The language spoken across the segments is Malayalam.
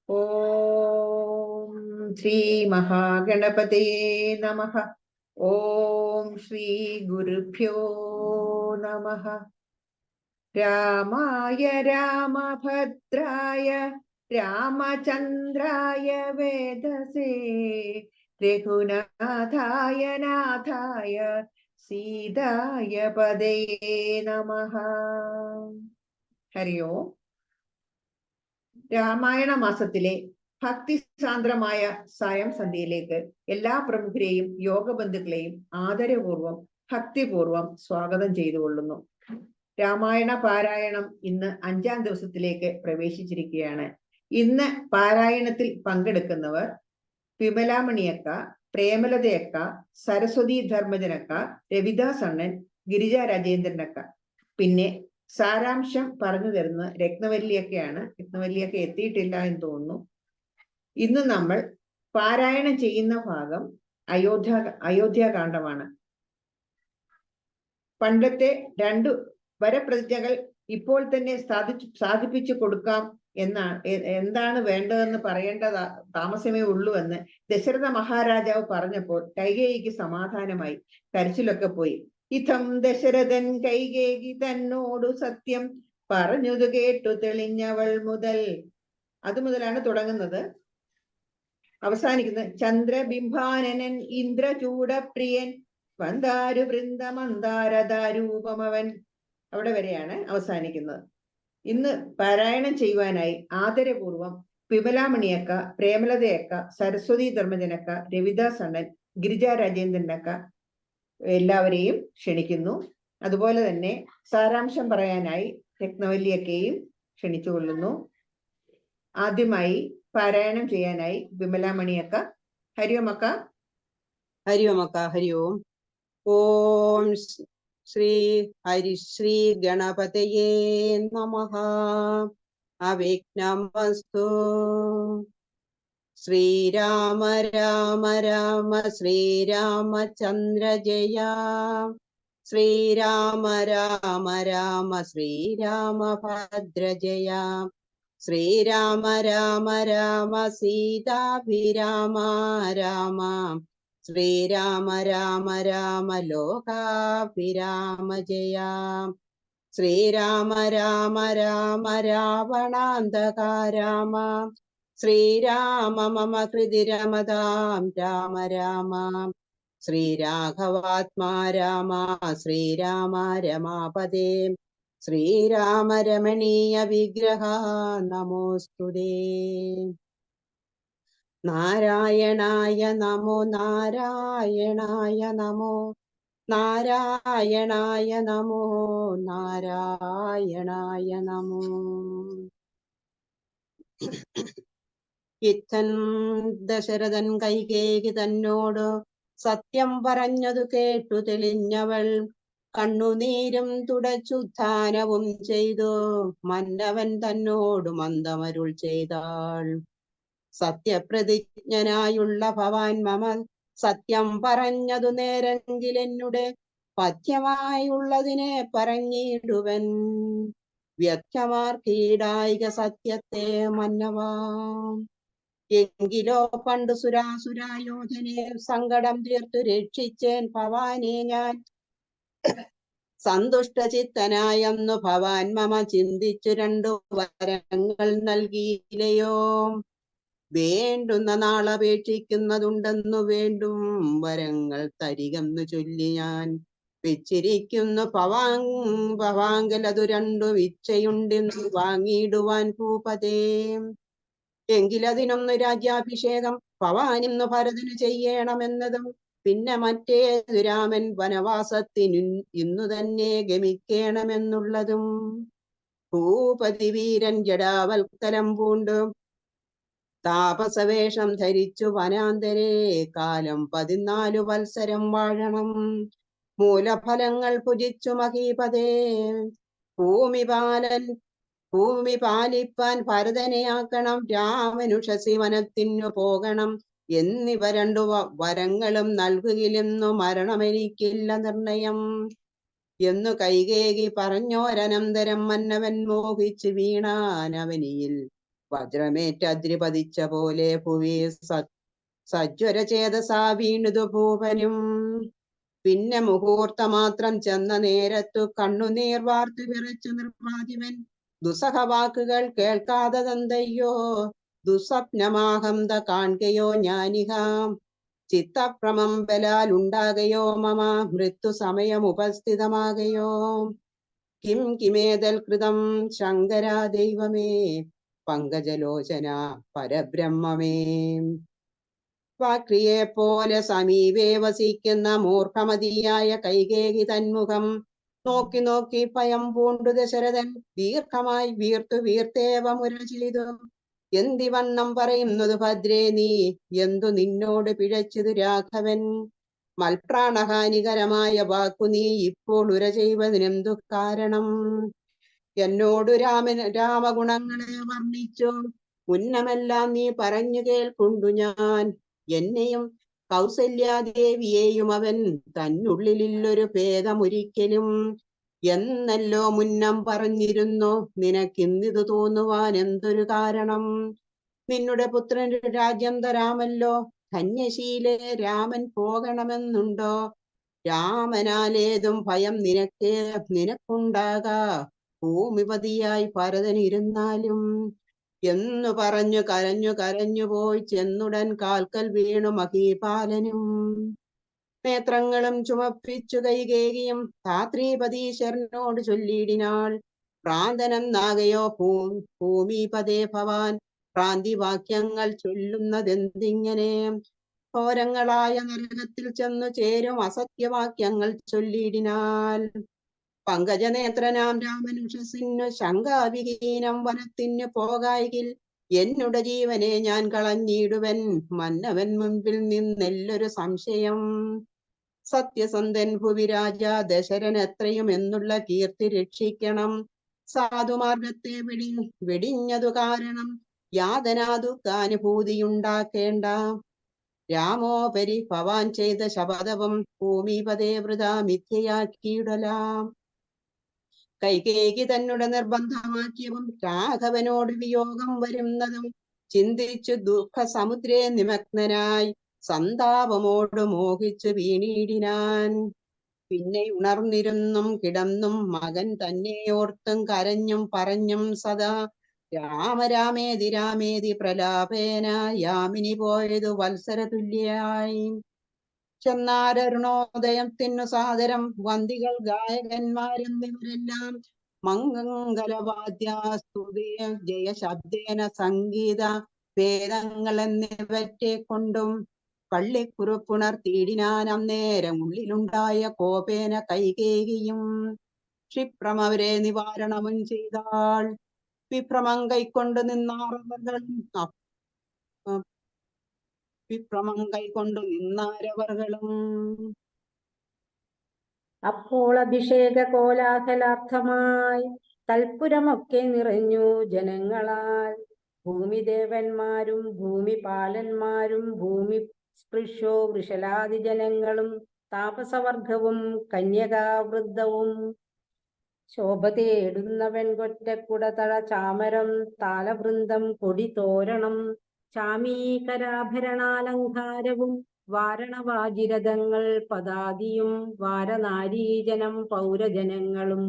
ഓം ശ്രീ മഹാഗണപതയേ നമഃ. ഓം ശ്രീ ഗുരുഭ്യോ നമഃ. രാമായ രാമഭദ്രായ രാമചന്ദ്രായ വേദസേ രഘുനാഥായ നാഥായ സീതായ പദയേ നമഃ. ഹരി ഓം. രാമായണ മാസത്തിലെ ഭക്തിസാന്ദ്രമായ സായം സന്ധ്യയിലേക്ക് എല്ലാ പ്രമുഖരെയും യോഗബന്ധുക്കളെയും ആദരപൂർവം ഭക്തിപൂർവം സ്വാഗതം ചെയ്തുകൊള്ളുന്നു. രാമായണ പാരായണം ഇന്ന് 5-ാം ദിവസത്തിലേക്ക് പ്രവേശിച്ചിരിക്കുകയാണ്. ഇന്ന് പാരായണത്തിൽ പങ്കെടുക്കുന്നവർ വിമലാമണിയക്ക, പ്രേമലതയക്ക, സരസ്വതി ധർമ്മജനക്ക, രവിദാസ് അണ്ണൻ, ഗിരിജ രാജേന്ദ്രനക്ക. പിന്നെ സാരാംശം പറഞ്ഞു തരുന്നത് രത്നവല്ലിയൊക്കെയാണ്. രത്നവല്ലിയൊക്കെ എത്തിയിട്ടില്ല എന്ന് തോന്നുന്നു. ഇന്ന് നമ്മൾ പാരായണം ചെയ്യുന്ന ഭാഗം അയോധ്യാകാന്ഡമാണ്. പണ്ടത്തെ 2 വരപ്രതിജ്ഞകൾ ഇപ്പോൾ തന്നെ സാധിപ്പിച്ചു കൊടുക്കാം എന്താണ് വേണ്ടതെന്ന് പറയേണ്ട താമസമേ ഉള്ളൂ എന്ന് ദശരഥ മഹാരാജാവ് പറഞ്ഞപ്പോൾ കൈകേയിക്ക് സമാധാനമായി. കരച്ചിലൊക്കെ പോയി. ഇതം ദശരഥൻ കൈകേയി തന്നോടു സത്യം പറഞ്ഞതു കേട്ടു തെളിഞ്ഞവൾ മുതൽ. അതുമുതലാണ് തുടങ്ങുന്നത്. അവസാനിക്കുന്നത് ചന്ദ്രബിംബാനനൻ ഇന്ദ്രചൂടപ്രിയൻ വന്ദാരു വൃന്ദമന്ദാരദാരൂപമവൻ. അവിടെ വരെയാണ് അവസാനിക്കുന്നത്. ഇന്ന് പാരായണം ചെയ്യുവാനായി ആദരപൂർവം വിമലാമണിയക്ക, പ്രേമലതയക്ക, സരസ്വതി ധർമ്മജനക്ക, രവിദാസ് അണ്ണൻ, ഗിരിജ രാജേന്ദ്രനക്ക എല്ലാവരെയും ക്ഷണിക്കുന്നു. അതുപോലെ തന്നെ സാരാംശം പറയാനായി രത്നവല്ലിയൊക്കെയും ക്ഷണിച്ചുകൊള്ളുന്നു. ആദ്യമായി പാരായണം ചെയ്യാനായി വിമലാമണിയക്ക. ഹരിയോമക്ക. ഹരിയോമക്ക. ഹരി ഓം. ഓം ശ്രീ ഹരിശ്രീ ഗണപതയേ നമഃ. അവിഘ്നമസ്തു. ശ്രീരാമ രാമ രാമ ശ്രീരാമചന്ദ്ര ജയ. ശ്രീരാമ രാമ രാമ ശ്രീരാമഭദ്ര ജയ. ശ്രീരാമ രാമ രാമ സീതാഭിരാമ രാമ. ശ്രീരാമ രാമ രാമ ലോകാഭിരാമ ജയ. ശ്രീരാമ രാമ രാമ രാവണാന്തക രാമ. ശ്രീരാമ മമ ഹൃദി രമതാം രാമ രാമ. ശ്രീരാഘവാത്മാ രാമ. ശ്രീരാമ രമാപദേ. ശ്രീരാമ രമണീയ വിഗ്രഹ നമോസ്തുതേ. നാരായണായ നമോ നാരായണായ നമോ നാരായണായ നമോ നാരായണായ നമോ. ഇത്തൻ ദശരഥൻ കൈകേയി തന്നോട് സത്യം പറഞ്ഞതു കേട്ടു തെളിഞ്ഞവൾ കണ്ണുനീരും തുടച്ചുദ്ധാനവും ചെയ്തു മന്നവൻ തന്നോട് മന്ദമരുൾ ചെയ്താൾ. സത്യപ്രതിജ്ഞനായുള്ള ഭവാൻ മമ സത്യം പറഞ്ഞതു നേരെങ്കിലെന്നുടെ പഥ്യമായുള്ളതിനെ പറഞ്ഞിടുവൻ. വ്യക്തമാർക്കീടായിക സത്യത്തെ മന്നവാ. എങ്കിലോ പണ്ടു സുരാസുരായോധനെ സങ്കടം തീർത്തു രക്ഷിച്ചേൻ ഭവാനെ ഞാൻ. സന്തുഷ്ടചിത്തനായെന്നു ഭവാൻ മമ ചിന്തിച്ചു 2 വരങ്ങൾ നൽകിയില്ലയോ. വേണ്ടുന്ന നാളപേക്ഷിക്കുന്നതുണ്ടെന്നു വേണ്ടും വരങ്ങൾ തരികെന്നു ചൊല്ലി ഞാൻ വെച്ചിരിക്കുന്നു ഭവാങ്കലതു 2 ഇച്ഛയുണ്ടെന്നു വാങ്ങിയിടുവാൻ ഭൂപതേ. എങ്കിലതിനൊന്ന് രാജ്യാഭിഷേകം ഭവാനിന്നു ഭരതന് ചെയ്യണമെന്നതും പിന്നെ മറ്റേതു രാമൻ വനവാസത്തിനു ഇന്നു തന്നെ ഗമിക്കണമെന്നുള്ളതും. ഭൂപതി വീരൻ ജടാവൽക്കലം പൂണ്ടു താപസവേഷം ധരിച്ചു വനാന്തരേ കാലം 14 വത്സരം വാഴണം. മൂലഫലങ്ങൾ ഭുജിച്ചു മഹീപതേ. ഭൂമി പാലിപ്പാൻ ഭരതനെയാക്കണം. രാമനുഷസി വനത്തിനു പോകണം എന്നിവ 2 വരങ്ങളും നൽകുകിലെന്നു മരണമെനിക്കില്ല നിർണയം എന്നു കൈകേയി പറഞ്ഞോരനന്തരം മന്നവൻ മോഹിച്ചു വീണാനവനിയിൽ വജ്രമേറ്റദ്രി പതിച്ച പോലെ ഭുവി സജ്വര ചേതസാ വീണുതു ഭൂപനും. പിന്നെ മുഹൂർത്തമാത്രം ചെന്ന നേരത്തു കണ്ണുനീർ വാർത്തു വിറച്ചു നിർവാതിവൻ. ദുസ്സഹവാക്കുകൾ കേൾക്കാതെ തന്തയ്യോ, ദുസ്വപ്നമാഹന്ത കാൺകയോ ഞാനിഹാം. ചിത്തഭ്രമം ബലാൽ ഉണ്ടാകയോ മമ, മൃത്യു സമയം ഉപസ്ഥിതമാകയോ. കിം കിമേതൽ കൃതം ശങ്കരാ ദൈവമേ, പങ്കജലോചന പരബ്രഹ്മമേ. വാക്രിയെ പോലെ സമീപേ വസിക്കുന്ന മൂർഖമതിയായ കൈകേയി തന്മുഖം നോക്കി നോക്കി ഭയം പൂണ്ടു ദശരഥൻ ദീർഘമായി വീർത്തു വീർത്തേവ മുര ചെയ്തു. എന്തിവണ്ണം പറയുന്നത് ഭദ്രേ നീ, എന്തു നിന്നോട് പിഴച്ചതു രാഘവൻ. മൽപ്രാണഹാനികരമായ വാക്കു നീ ഇപ്പോൾ ഉര ചെയ്വതിനെന്തു കാരണം. എന്നോടു രാമഗുണങ്ങളെ വർണ്ണിച്ചു ഉന്നമെല്ലാം നീ പറഞ്ഞു കേൾക്കൊണ്ടു ഞാൻ. എന്നെയും കൗസല്യാദേവിയെയും അവൻ തന്നുള്ളിലൊരു ഭേദമൊരിക്കലും എന്നല്ലോ മുന്നം പറഞ്ഞിരുന്നു. നിനക്കിന്നിതു തോന്നുവാൻ എന്തൊരു കാരണം. നിന്നുടെ പുത്രൻ രാജ്യം തരാമല്ലോ, ധന്യശീലേ രാമൻ പോകണമെന്നുണ്ടോ. രാമനാലേതും ഭയം നിനക്കുണ്ടാകാ, ഭൂമിപതിയായി ഭരതനിരുന്നാലും എന്നു പറഞ്ഞു കരഞ്ഞു പോയി ചെന്നുടൻ കാൽക്കൽ വീണു മഹീപാലനും. നേത്രങ്ങളും ചുമപ്പിച്ചു കൈകേകിയും ധാത്രീപതീശ്വരനോട് ചൊല്ലിയിടിനാൾ. ഭ്രാന്തനെന്നാകയോ ഭൂമിപതേ ഭവാൻ, ഭ്രാന്തിവാക്യങ്ങൾ ചൊല്ലുന്നതെന്തിങ്ങനെ. ഘോരങ്ങളായ നരകത്തിൽ ചെന്നു ചേരും അസത്യവാക്യങ്ങൾ ചൊല്ലിയിടിനാൽ. പങ്കജനേത്രനാം രാമനുഷസിന്നു ശങ്കാവിഹീനം വനത്തിനു പോകായിൽ എന്നുടെ ജീവനെ ഞാൻ കളഞ്ഞിടുവൻ. മന്നവൻ മുൻപിൽ നിന്നെല്ലൊരു സംശയം. സത്യസന്ധൻ ഭുവിരാജ ദശരൻ എത്രയും എന്നുള്ള കീർത്തി രക്ഷിക്കണം. സാധുമാർഗത്തെ വെടിഞ്ഞതു കാരണം യാതനാദുഃഖാനുഭൂതിയുണ്ടാക്കേണ്ട. രാമോപരി ഭവാൻ ചെയ്ത ശപഥവും ഭൂമിപതേ വൃഥാ മിഥ്യയാക്കിയിടലാം. കൈകേയി തന്നുടെ നിർബന്ധമാക്കിയവും രാഘവനോട് വിയോഗം വരുന്നതും ചിന്തിച്ചു ദുഃഖസമുദ്രേ നിമഗ്നനായി സന്താപമോട് മോഹിച്ചു വീണിടിനാൻ. പിന്നെ ഉണർന്നിരുന്നും കിടന്നും മകൻ തന്നെയോർത്തും കരഞ്ഞും പറഞ്ഞും സദാ രാമേതി രാമേതി പ്രലാപേന യാമിനി പോയതു വത്സര തുല്യായി. ചെന്നാരരുണോദയത്തിനു സാദരം വന്ദികൾ ഗായകന്മാരെന്നിവരെല്ലാം മംഗളവാദ്യാസ്തുതിയ ജയശബ്ദേന സംഗീത വേദങ്ങൾ എന്നിവറ്റെ കൊണ്ടും പള്ളിക്കുറുപ്പുണർത്തിയിടിനാൻ. അന്നേരം ഉള്ളിലുണ്ടായ കോപേന കൈകേകിയും ക്ഷിപ്രമവരെ നിവാരണവും ചെയ്താൾ. വിഭ്രമം കൈക്കൊണ്ടു നിന്നാരവർകളും. അപ്പോൾ അഭിഷേക കോലാഹലാർത്ഥമായി തൽപുരമൊക്കെ നിറഞ്ഞു ജനങ്ങളാൽ. ഭൂമിദേവന്മാരും ഭൂമിപാലന്മാരും ഭൂമി സ്പൃശോ വൃഷലാദി ജനങ്ങളും താപസവർഗവും കന്യകാവൃദ്ധവും ശോഭ തേടുന്ന വെൺകൊറ്റക്കുടതള ചാമരം താലവൃന്ദം കൊടിതോരണം ചാമീകരാഭരണാലങ്കാരവും വാരണവാജിരഥങ്ങൾ പദാതിയും വാരനാരീജനം പൗരജനങ്ങളും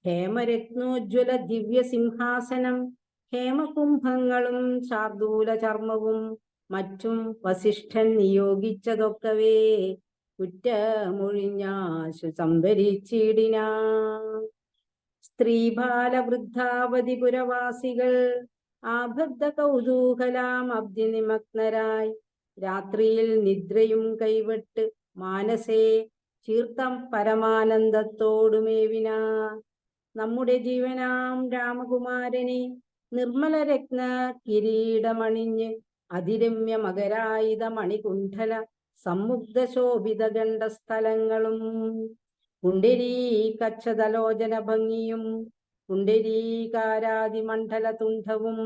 ഹേമരത്നോജ്വല ദിവ്യസിംഹാസനം ഹേമകുംഭങ്ങളും ശാർദൂല ചർമ്മവും മറ്റും വസിഷ്ഠൻ നിയോഗിച്ചതൊക്കവേ കുറ്റമൊഴിഞ്ഞാശു സംഭരിച്ചിടിനാ. സ്ത്രീബാലവൃദ്ധാവധി പുരവാസികൾ ആബദ്ധ കൗതൂഹലാം അബ്ദി നിമഗ്നരായി രാത്രിയിൽ നിദ്രയും കൈവിട്ട് മാനസേ ചീർത്തം പരമാനന്ദത്തോടുമേവിന. നമ്മുടെ ജീവനാം രാമകുമാരനെ നിർമ്മല രത്ന കിരീടമണിഞ്ഞ് അതിരമ്യ മകരായുധ മണികുണ്ഠല സമ്മുഗ്ധ ശോഭിത ഗണ്ഡസ്ഥലങ്ങളും പുണ്ടരീകച്ഛതലോചന ഭംഗിയും പുണ്ടരീകാരാദിമണ്ഡല തുണ്ഡവും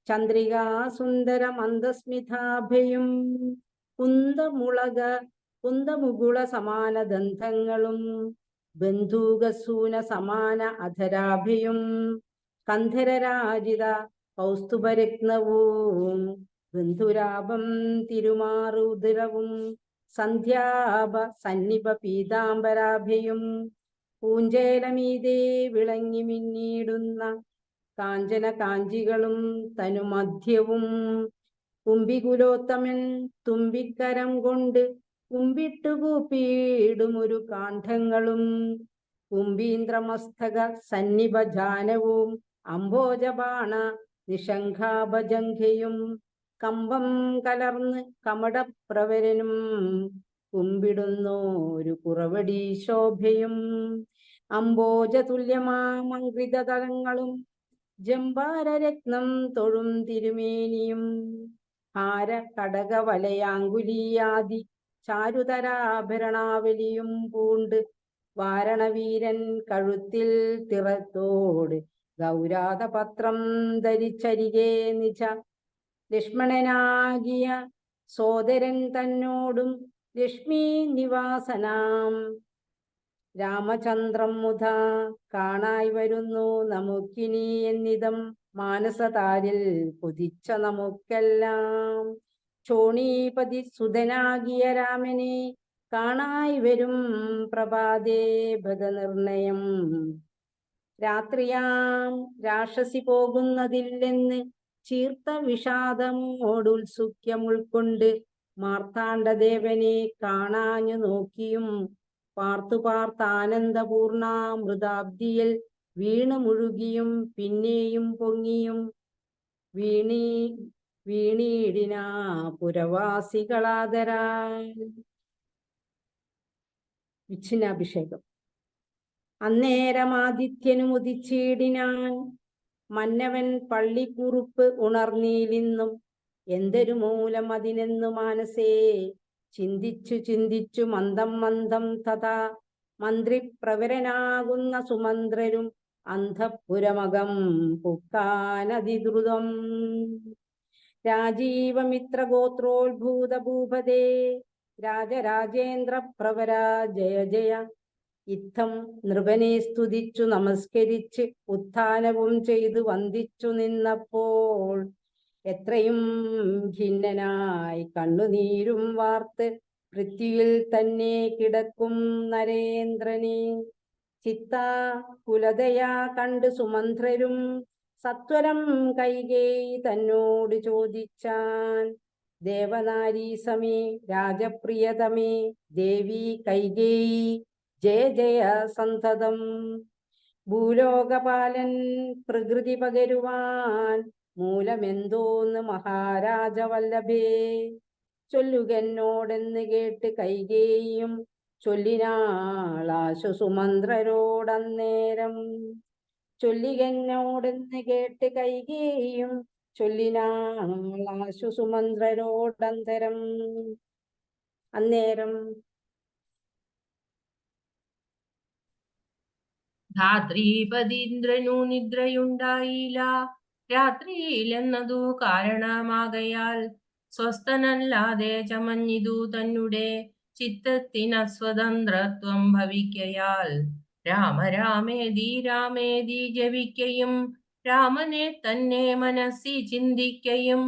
ചന്ദ്രികാ സുന്ദര മന്ദസ്മിതാഭയും കുന്തമുകുള സമാന ദന്തങ്ങളും ബന്ധൂകസൂന സമാന അധരാഭയും കന്ധരരാജിത കൗസ്തുഭരത്നവും ബന്ധുരാപം തിരുമാറു ഉദരവും സന്ധ്യാപ സന്നിപ പീതാംബരാഭയും പൂഞ്ചേലമീതേ വിളങ്ങി മിന്നിടുന്ന കാഞ്ചന കാഞ്ചികളും തനുമധ്യവും കുംഭികുലോത്തമൻ തുമ്പിക്കരം കൊണ്ട് കുമ്പിട്ടു കൂപ്പിയിടുമൊരു കാണ്ഡങ്ങളും കുംഭീന്ദ്രമസ്തക സന്നിഭജാനവും അംബോജബാണ നിശങ്കാഭജംഘയും കമ്പം കലർന്ന് കമടപ്രവരനും കുമ്പിടുന്നോരു കുറവടി ശോഭയും അംബോജതുല്യമാമൃതതലങ്ങളും ജംബാരരത്നം തൊഴും തിരുമേനിയും ഹാര കടക വലയാങ്കുലിയാദി ചാരുതരാഭരണാവലിയും പൂണ്ട് വാരണവീരൻ കഴുത്തിൽ തിറത്തോട് ഗൗരാതപത്രം ധരിച്ചരികെ നിജ ലക്ഷ്മണനാകിയ സോദരൻ തന്നോടും ലക്ഷ്മി നിവാസനാം രാമചന്ദ്രം മുത കാണായി വരുന്നു നമുക്കിനി എന്നിതം മാനസതാരിൽ കൊതിച്ച നമുക്കെല്ലാം ചോണീപതി സുതനാകിയ രാമനെ കാണായി വരും പ്രഭാതേ ഭഗനിർണയം രാത്രിയാം രാക്ഷസി പോകുന്നതില്ലെന്ന് ചീർത്ത വിഷാദമോടുത്സുക്യം ഉൾക്കൊണ്ട് മാർത്താണ്ഡദേവനെ കാണാഞ്ഞു നോക്കിയും പാർത്തു പാർത്താനന്ദപൂർണാമൃതാബ്ദിയിൽ വീണു മുഴുകിയും പിന്നെയും പൊങ്ങിയും വീണീടിന പുരവാസികളാദരാൽ. വിച്ഛിന്നാഭിഷേകം. അന്നേരം ആദിത്യനും ഉദിച്ചിടിനാൻ മന്നവൻ പള്ളിക്കുറുപ്പ് ഉണർന്നീലിന്നും എന്തൊരു മൂലം അതിനെന്നു മാനസേ ചിന്തിച്ചു മന്ദം മന്ദം തഥാ മന്ത്രിപ്രവരനാകുന്ന സുമന്ത്രരും അന്ധപുരമകം പുക്കാനതിദ്രുതം രാജീവമിത്രഗോത്രോത്ഭൂത ഭൂപതേ രാജരാജേന്ദ്ര പ്രവര ജയ ജയ. ഇത്തം നൃപനെ സ്തുതിച്ചു നമസ്കരിച്ച് ഉത്ഥാനവും ചെയ്തു വന്ദിച്ചു നിന്നപ്പോൾ എത്രയും ഖിന്നനായി കണ്ണുനീരും വാർത്ത് പൃഥ്വിയിൽ തന്നെ കിടക്കും നരേന്ദ്രനെ ചിത്താകുലതയാ കണ്ട് സുമന്ത്രരും സത്വരം കൈകേയി തന്നോട് ചോദിച്ചാൻ ദേവനാരീ സമേ രാജപ്രിയതമേ ദേവി കൈകേയി ജയ ജയ സന്തതം. ഭൂലോകപാലൻ പ്രകൃതി പകരുവാൻ മൂലമെന്തോന്ന് മഹാരാജവല്ലഭേ ചൊല്ലുകെന്നോടെന്ന് കേട്ട് കൈകേയും ചൊല്ലിനാളാശു സുമന്ത്രരോടന്നേരം ചൊല്ലികെന്നോടെന്ന് കേട്ട് കൈകേയും ചൊല്ലിനാളാശു സുമന്ത്രരോടന്തരം. അന്നേരം ധാത്രീപതീന്ദ്രനു നിദ്രയുണ്ടായില്ല രാത്രിയിലെന്നതു കാരണമാകയാൽ സ്വസ്ഥനല്ലാതെ ചമഞ്ഞിതു തന്നെ ചിത്തത്തിനസ്വതന്ത്രത്വം ഭവിക്കയാൽ രാമേതി രാമേതി ജപിക്കയും രാമനെ തന്നെ മനസ്സി ചിന്തിക്കയും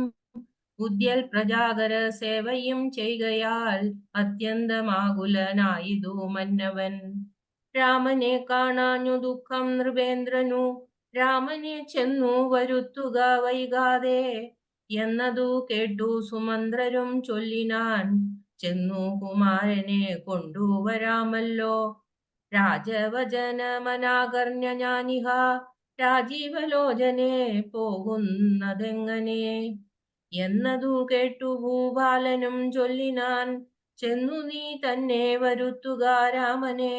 ബുദ്ധ്യൽ പ്രജാകര സേവയും ചെയ്കയാൽ അത്യന്തമാകുലനായിതു മന്നവൻ. രാമനെ കാണാഞ്ഞു ദുഃഖം നൃപേന്ദ്രനു രാമനെ ചെന്നു വരുത്തുക വൈകാതെ എന്നതു കേട്ടു സുമന്ത്രരും ചൊല്ലിനാൻ ചെന്നു കുമാരനെ കൊണ്ടുവരാമല്ലോ. രാജവചനമനാകർണ്യ ഞാനിഹ രാജീവലോചനെ പോകുന്നതെങ്ങനെ എന്നതു കേട്ടു ഭൂപാലനും ചൊല്ലിനാൻ ചെന്നു നീ തന്നെ വരുത്തുക രാമനെ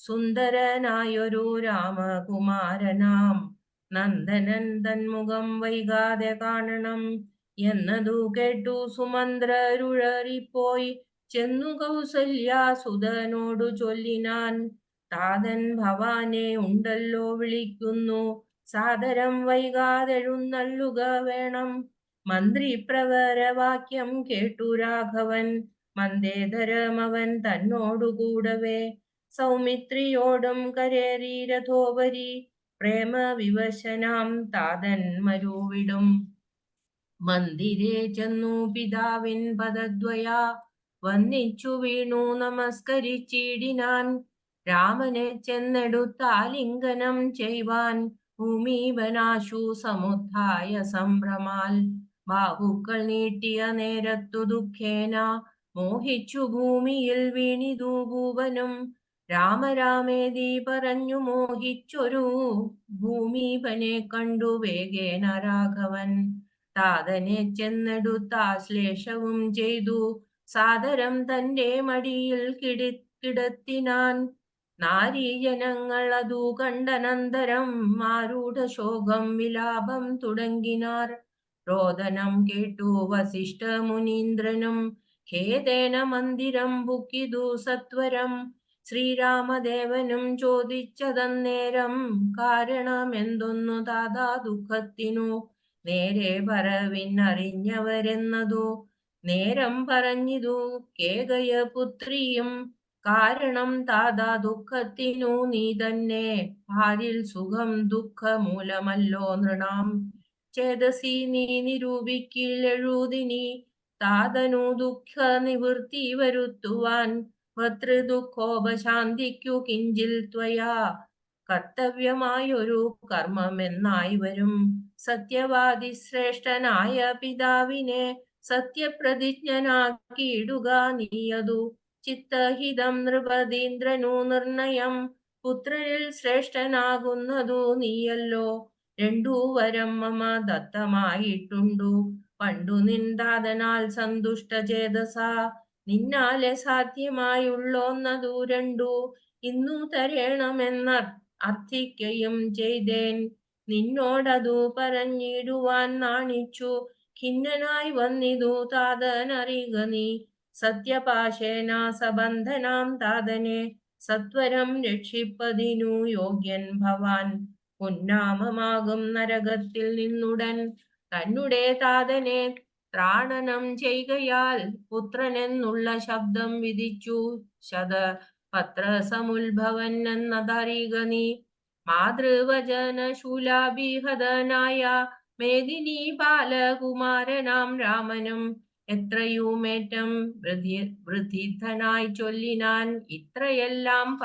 സുന്ദരനായൊരു രാമകുമാരനാം നന്ദനൻ തന്മുഖം വൈകാതെ കാണണം എന്നതു കേട്ടു സുമന്ത്രരുഴറിപ്പോയി ചെന്നു കൗസല്യാസുതനോടു ചൊല്ലിനാൻ താതൻ ഭവാനെ ഉണ്ടല്ലോ വിളിക്കുന്നു സാദരം വൈകാതെഴുന്നള്ളുക വേണം. മന്ത്രിപ്രവരവാക്യം കേട്ടു രാഘവൻ മന്ദേതരമവൻ തന്നോടു കൂടവേ സൗമിത്രിയോടും കരേറി രഥോപരി പ്രേമവിവശനാം താതൻ മരുവിടും. മന്ദിരേ ചെന്നു പിതാവിൻ പദദ്വയാ വന്ദിച്ചു വീണു നമസ്കരിച്ചിടിനാൻ. രാമനെ ചെന്നെടുത്താലിംഗനം ചെയ്വാൻ ഭൂമീപനാശു സമുദ്ധായ സംഭ്രമാൽ. ബാഹുക്കൾ നീട്ടിയ നേരത്തു ദുഃഖേന മോഹിച്ചു ഭൂമിയിൽ വീണിതു ഭൂപനും. രാമരാമേതി പറഞ്ഞു മോഹിച്ചൊരു ഭൂമീപനെ കണ്ടു വേഗേന രാഘവൻ. താതനെ ചെന്നെടുത്താശ്ലേഷവും ചെയ്തു സാദരം തന്റെ മടിയിൽ കിടത്തിനാൻ. നാരീജനങ്ങൾ അതു കണ്ടനന്തരം ആരൂഢ ശോകം വിലാപം തുടങ്ങിനാർ. രോദനം കേട്ടു വസിഷ്ഠ മുനീന്ദ്രനും ഖേദേന മന്ദിരം ബുക്കിതു സത്വരം. ശ്രീരാമദേവനും ചോദിച്ചതന്നേരം കാരണമെന്തൊന്നു താതാ ദുഃഖത്തിനു. നേരെ പറവിന്നറിഞ്ഞവരെന്നതു നേരം പറഞ്ഞിതു കേകയപുത്രിയും. കാരണം താതാ ദുഃഖത്തിനു നീ തന്നെ, ആരിൽ സുഖം ദുഃഖമൂലമല്ലോ നൃണാം. ചേതസി നീ നിരൂപിക്കിലെഴുതിനി താതനു ദുഃഖ നിവൃത്തി വരുത്തുവാൻ. ഭർതൃദുഃഖോപശാന്തിക്കു കിഞ്ചിൽ ത്വയാ കർത്തവ്യമായൊരു കർമ്മമെന്നായി വരും. സത്യവാദി ശ്രേഷ്ഠനായ പിതാവിനെ സത്യപ്രതിജ്ഞനാക്കിയിടുക നീയതു. ചിത്തഹിതം നൃപതീന്ദ്രനു നിർണയം. പുത്രരിൽ ശ്രേഷ്ഠനാകുന്നതു നീയല്ലോ. രണ്ടു വരം മമ ദത്തമായിട്ടുണ്ടു പണ്ടു നിന്ദാതനാൽ സന്തുഷ്ട ചേതസ. നിന്നാലെ സാധ്യമായുള്ളോന്നതു രണ്ടു ഇന്നു തരേണമെന്നർ അർത്ഥിക്കയും ചെയ്തേൻ. നിന്നോടതു പറഞ്ഞിടുവാൻ നാണിച്ചു ഖിന്നനായി വന്നിതു താതനറിക നീ. സത്യപാശേന സബന്ധനാം താതനെ സത്വരം രക്ഷിപ്പതിനു യോഗ്യൻ ഭവാൻ. ഉന്നാമമാകും നരകത്തിൽ നിന്നുടൻ തന്നെ താതനെ ത്രാണനം ചെയ്കയാൽ പുത്രനെന്നുള്ള ശബ്ദം വിധിച്ചു ശതപത്രസമുത്ഭവൻ എന്നതറിക നീ. മാതൃവചനശൂലാഭിഹതനായ മേദിനി ബാലകുമാരനാം രാമനും എത്രയുമേറ്റം വൃദ്ധിധനായി ചൊല്ലിനാൻ. ഇത്രയെല്ലാം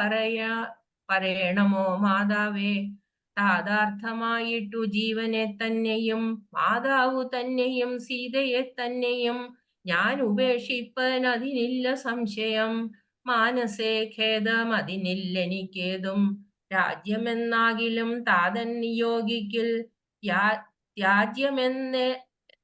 പറയണമോ മാതാവേ. താതാർത്ഥമായിട്ടു ജീവനെ തന്നെയും മാതാവു തന്നെയും സീതയെ തന്നെയും ഞാൻ ഉപേക്ഷിപ്പൻ അതിനില്ല സംശയം. മാനസേ ഖേദം അതിനില്ലെനിക്കേതും. രാജ്യമെന്നാകിലും താതൻ നിയോഗിക്കിൽ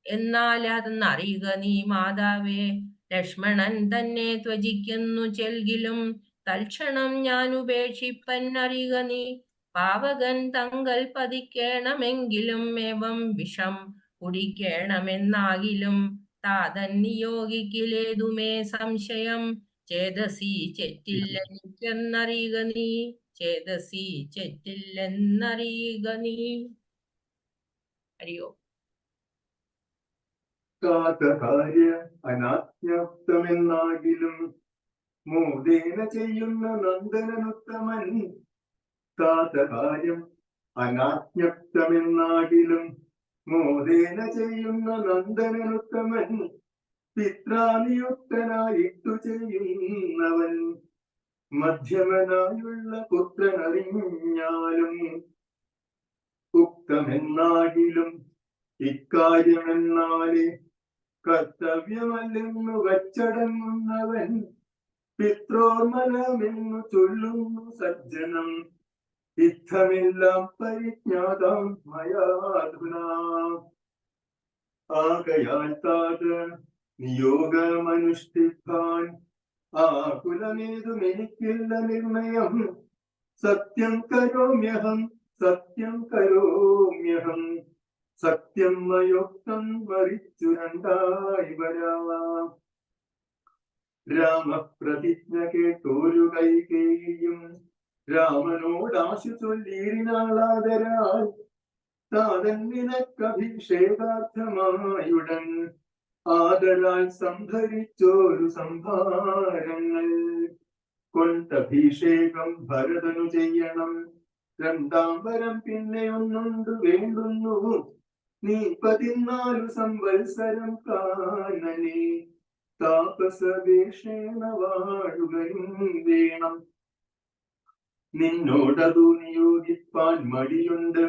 എന്നാലതെന്നറിയുക നീ മാതാവേ. ലക്ഷ്മണൻ തന്നെ ത്വജിക്കുന്നു ചെൽകിലും തൽക്ഷണം ഞാൻ ഉപേക്ഷിപ്പൻ അറിയുക നീ. പാവകൻ തങ്കൽ പതിക്കേണമെങ്കിലും ഏവം വിഷം കുടിക്കേണമെന്നാകിലും താതൻ നിയോഗിക്കിലേതുമേ സംശയം. ചേതസി ചെറ്റില്ലെനിക്കെന്നറിയുക നീ. ചേതസി ചെറ്റില്ലെന്നറിയുക നീ. ഹരിയോ. കാതകാര്യ അനാജ്ഞപ്തമെന്നാകിലും മോദേന ചെയ്യുന്ന നന്ദനനുത്തമൻ. കാതകാര്യം അനാജ്ഞപ്തമെന്നാകിലും മോദേന ചെയ്യുന്ന നന്ദനനുത്തമൻ. പിത്രാനിയുക്തനായിട്ടു ചെയ്യുന്നവൻ മധ്യമനായുള്ള പുത്രനറിഞ്ഞാലും. ഉക്തമെന്നാകിലും ഇക്കാര്യമെന്നാലേ കർത്തവ്യമല്ലെന്നു വച്ചടങ്ങുന്നവൻ. പിത്രോർമലമെന്നു ചൊല്ലുന്നു സജ്ജനം. ഇത്തമെല്ലാം പരിജ്ഞാതം മയാധുനാ. ആകയാൽ താത് നിയോഗമനുഷ്ഠിപ്പാൻ ആകുലമേതുമെനിക്കില്ല നിർണയം. സത്യം കരോമ്യഹം സത്യം കരോമ്യഹം. സത്യം മയോക്തം മറിച്ചു രണ്ടായി വരാം. രാമപ്രതിജ്ഞ കേട്ടോരു കൈകേയിയും രാമനോടാശു ചൊല്ലിനാളാദരാൽ. താതൻ നിനക്കഭിഷേകാർത്ഥമായുടൻ ആദരാൽ സംഭരിച്ചോരു സംഭാരങ്ങൾ. കൊണ്ടഭിഷേകം ഭരതനു ചെയ്യണം. രണ്ടാം വരം പിന്നെ ഒന്നുണ്ട് വേണ്ടുന്നു, നീ 14 സംവത്സരം കാനനെ താപസവേഷേണ വാഴുകയും വേണം. നിന്നോടതു നിയോഗിപ്പാൻ മടിയുണ്ട്,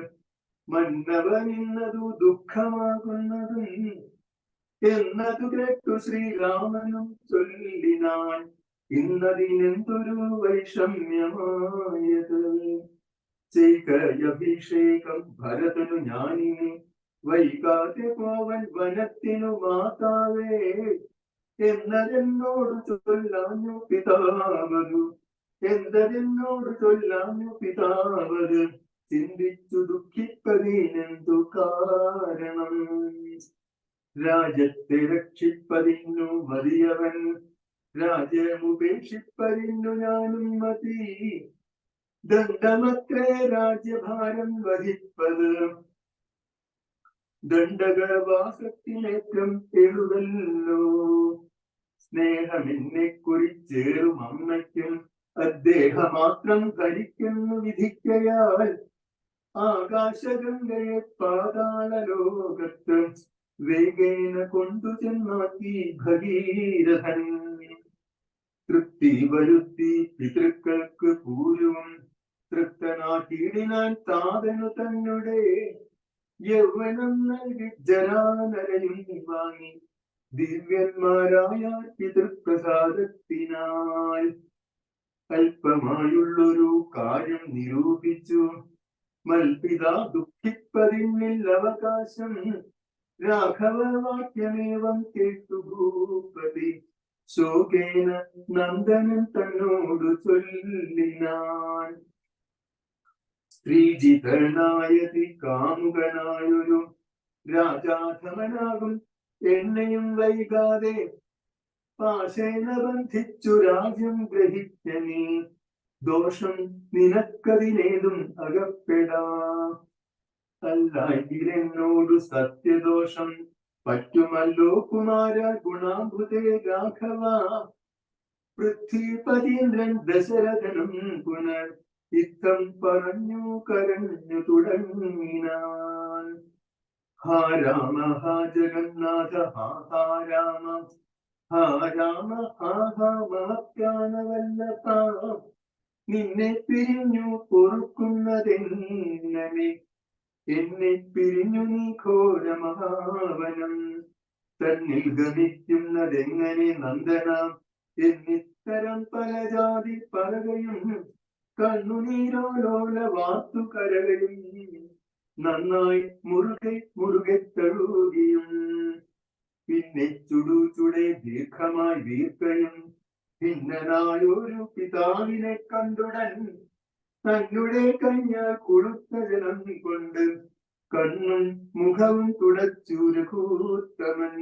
മന്നവൻ ഇന്നതു ദുഃഖമാകുന്നതും എന്നതു കേട്ടു ശ്രീരാമനും ചൊല്ലിനാൻ, ഇന്നതിനെന്തൊരു വൈഷമ്യമായത്. ചെയ്കയഭിഷേകം ഭരതനു ഞാനിനി, വൈകാതെ പോവൻ വനത്തിനു മാതാവേ എന്നതെന്നോട് ചൊല്ലാഞ്ഞു പിതാവതു, എന്തെന്നോട് ചൊല്ലാഞ്ഞു പിതാവത്, ചിന്തിച്ചു ദുഃഖിപ്പതിനെന്തു കാരണം. രാജ്യത്തെ രക്ഷിപ്പതിന്നു മതിയവൻ, രാജ്യമുപേക്ഷിപ്പതിന്നു ഞാനും മതി. ദണ്ഡമത്രേ രാജ്യഭാരം വഹിപ്പത്, ദണ്ഡകവാസത്തിനേറ്റം എഴുതല്ലോ. സ്നേഹമെന്നെ കുറിച്ചേറും അമ്മയ്ക്കും അദ്ദേഹമാത്രം ഭരിക്കുന്നു വിധിക്കയാൽ, ആകാശഗംഗയെ പാതാള ലോകത്ത് വേഗേന കൊണ്ടു ചെന്നാക്കി ഭഗീരഥൻ. തൃപ്തി വരുത്തി പിതൃക്കൾക്ക് പൂരവും തൃപ്തനാക്കിയിടിനാൻ താതനു തന്നെ. യൗവനം നൽകി ജരാനരയും വാങ്ങി ദിവ്യന്മാരായ പിതൃപ്രസാദത്തിനാൽ. അല്പമായുള്ളൊരു കാര്യം നിരൂപിച്ചു, മൽപിതാ ദുഃഖിപ്പതിന്നിൽ അവകാശം. രാഘവവാക്യമേവം കേട്ടു ഭൂപതി, ശോകേന നന്ദനൻ തന്നോടു ചൊല്ലിനാൻ. സ്ത്രീജിതനായതി കാമുകനായൊരു രാജാധമനാകും എന്നെയും വൈകാതെ, പാശേന ബന്ധിച്ചു രാജ്യം ഗ്രഹിക്ക നീ. ദോഷം നിനക്കതിനേതും അകപ്പെടാം. അല്ലായെങ്കിലെന്നോടു സത്യദോഷം പറ്റുമല്ലോ കുമാര ഗുണാംബുദേ രാഘവ. പൃഥ്വിപതീന്ദ്രൻ ദശരഥനും പുനർ ഇത്തം പറഞ്ഞു കരഞ്ഞു തുടങ്ങിനാൻ. ഹാ രാമ ഹാ ജഗന്നാഥ ഹാ ഹാ രാമ, ഹാ രാമ ഹാ ഹാ മഹത്യാനവല്ലഭ. നിന്നെ പിരിഞ്ഞു പൊറുക്കുന്നതെങ്ങനെ, എന്നെ പിരിഞ്ഞു നീ ഘോരമഹാവനം. തന്നിൽ ഗമിക്കുന്നതെങ്ങനെ നന്ദന, എന്നിത്തരം പല ജാതി പറകയും കണ്ണുനീരോലോല വാർത്തു കരകയും നന്നായി മുറുകെ തഴുകിയും. പിന്നെ ചുടേ ദീർഘമായി വീർക്കയും ഭിന്നനായൊരു പിതാവിനെ കണ്ടുടൻ തന്നുടെ കഞ്ഞാൽ കൊളുത്ത ജലം കൊണ്ട് കണ്ണും മുഖവും തുടച്ചു രഘൂത്തമൻ.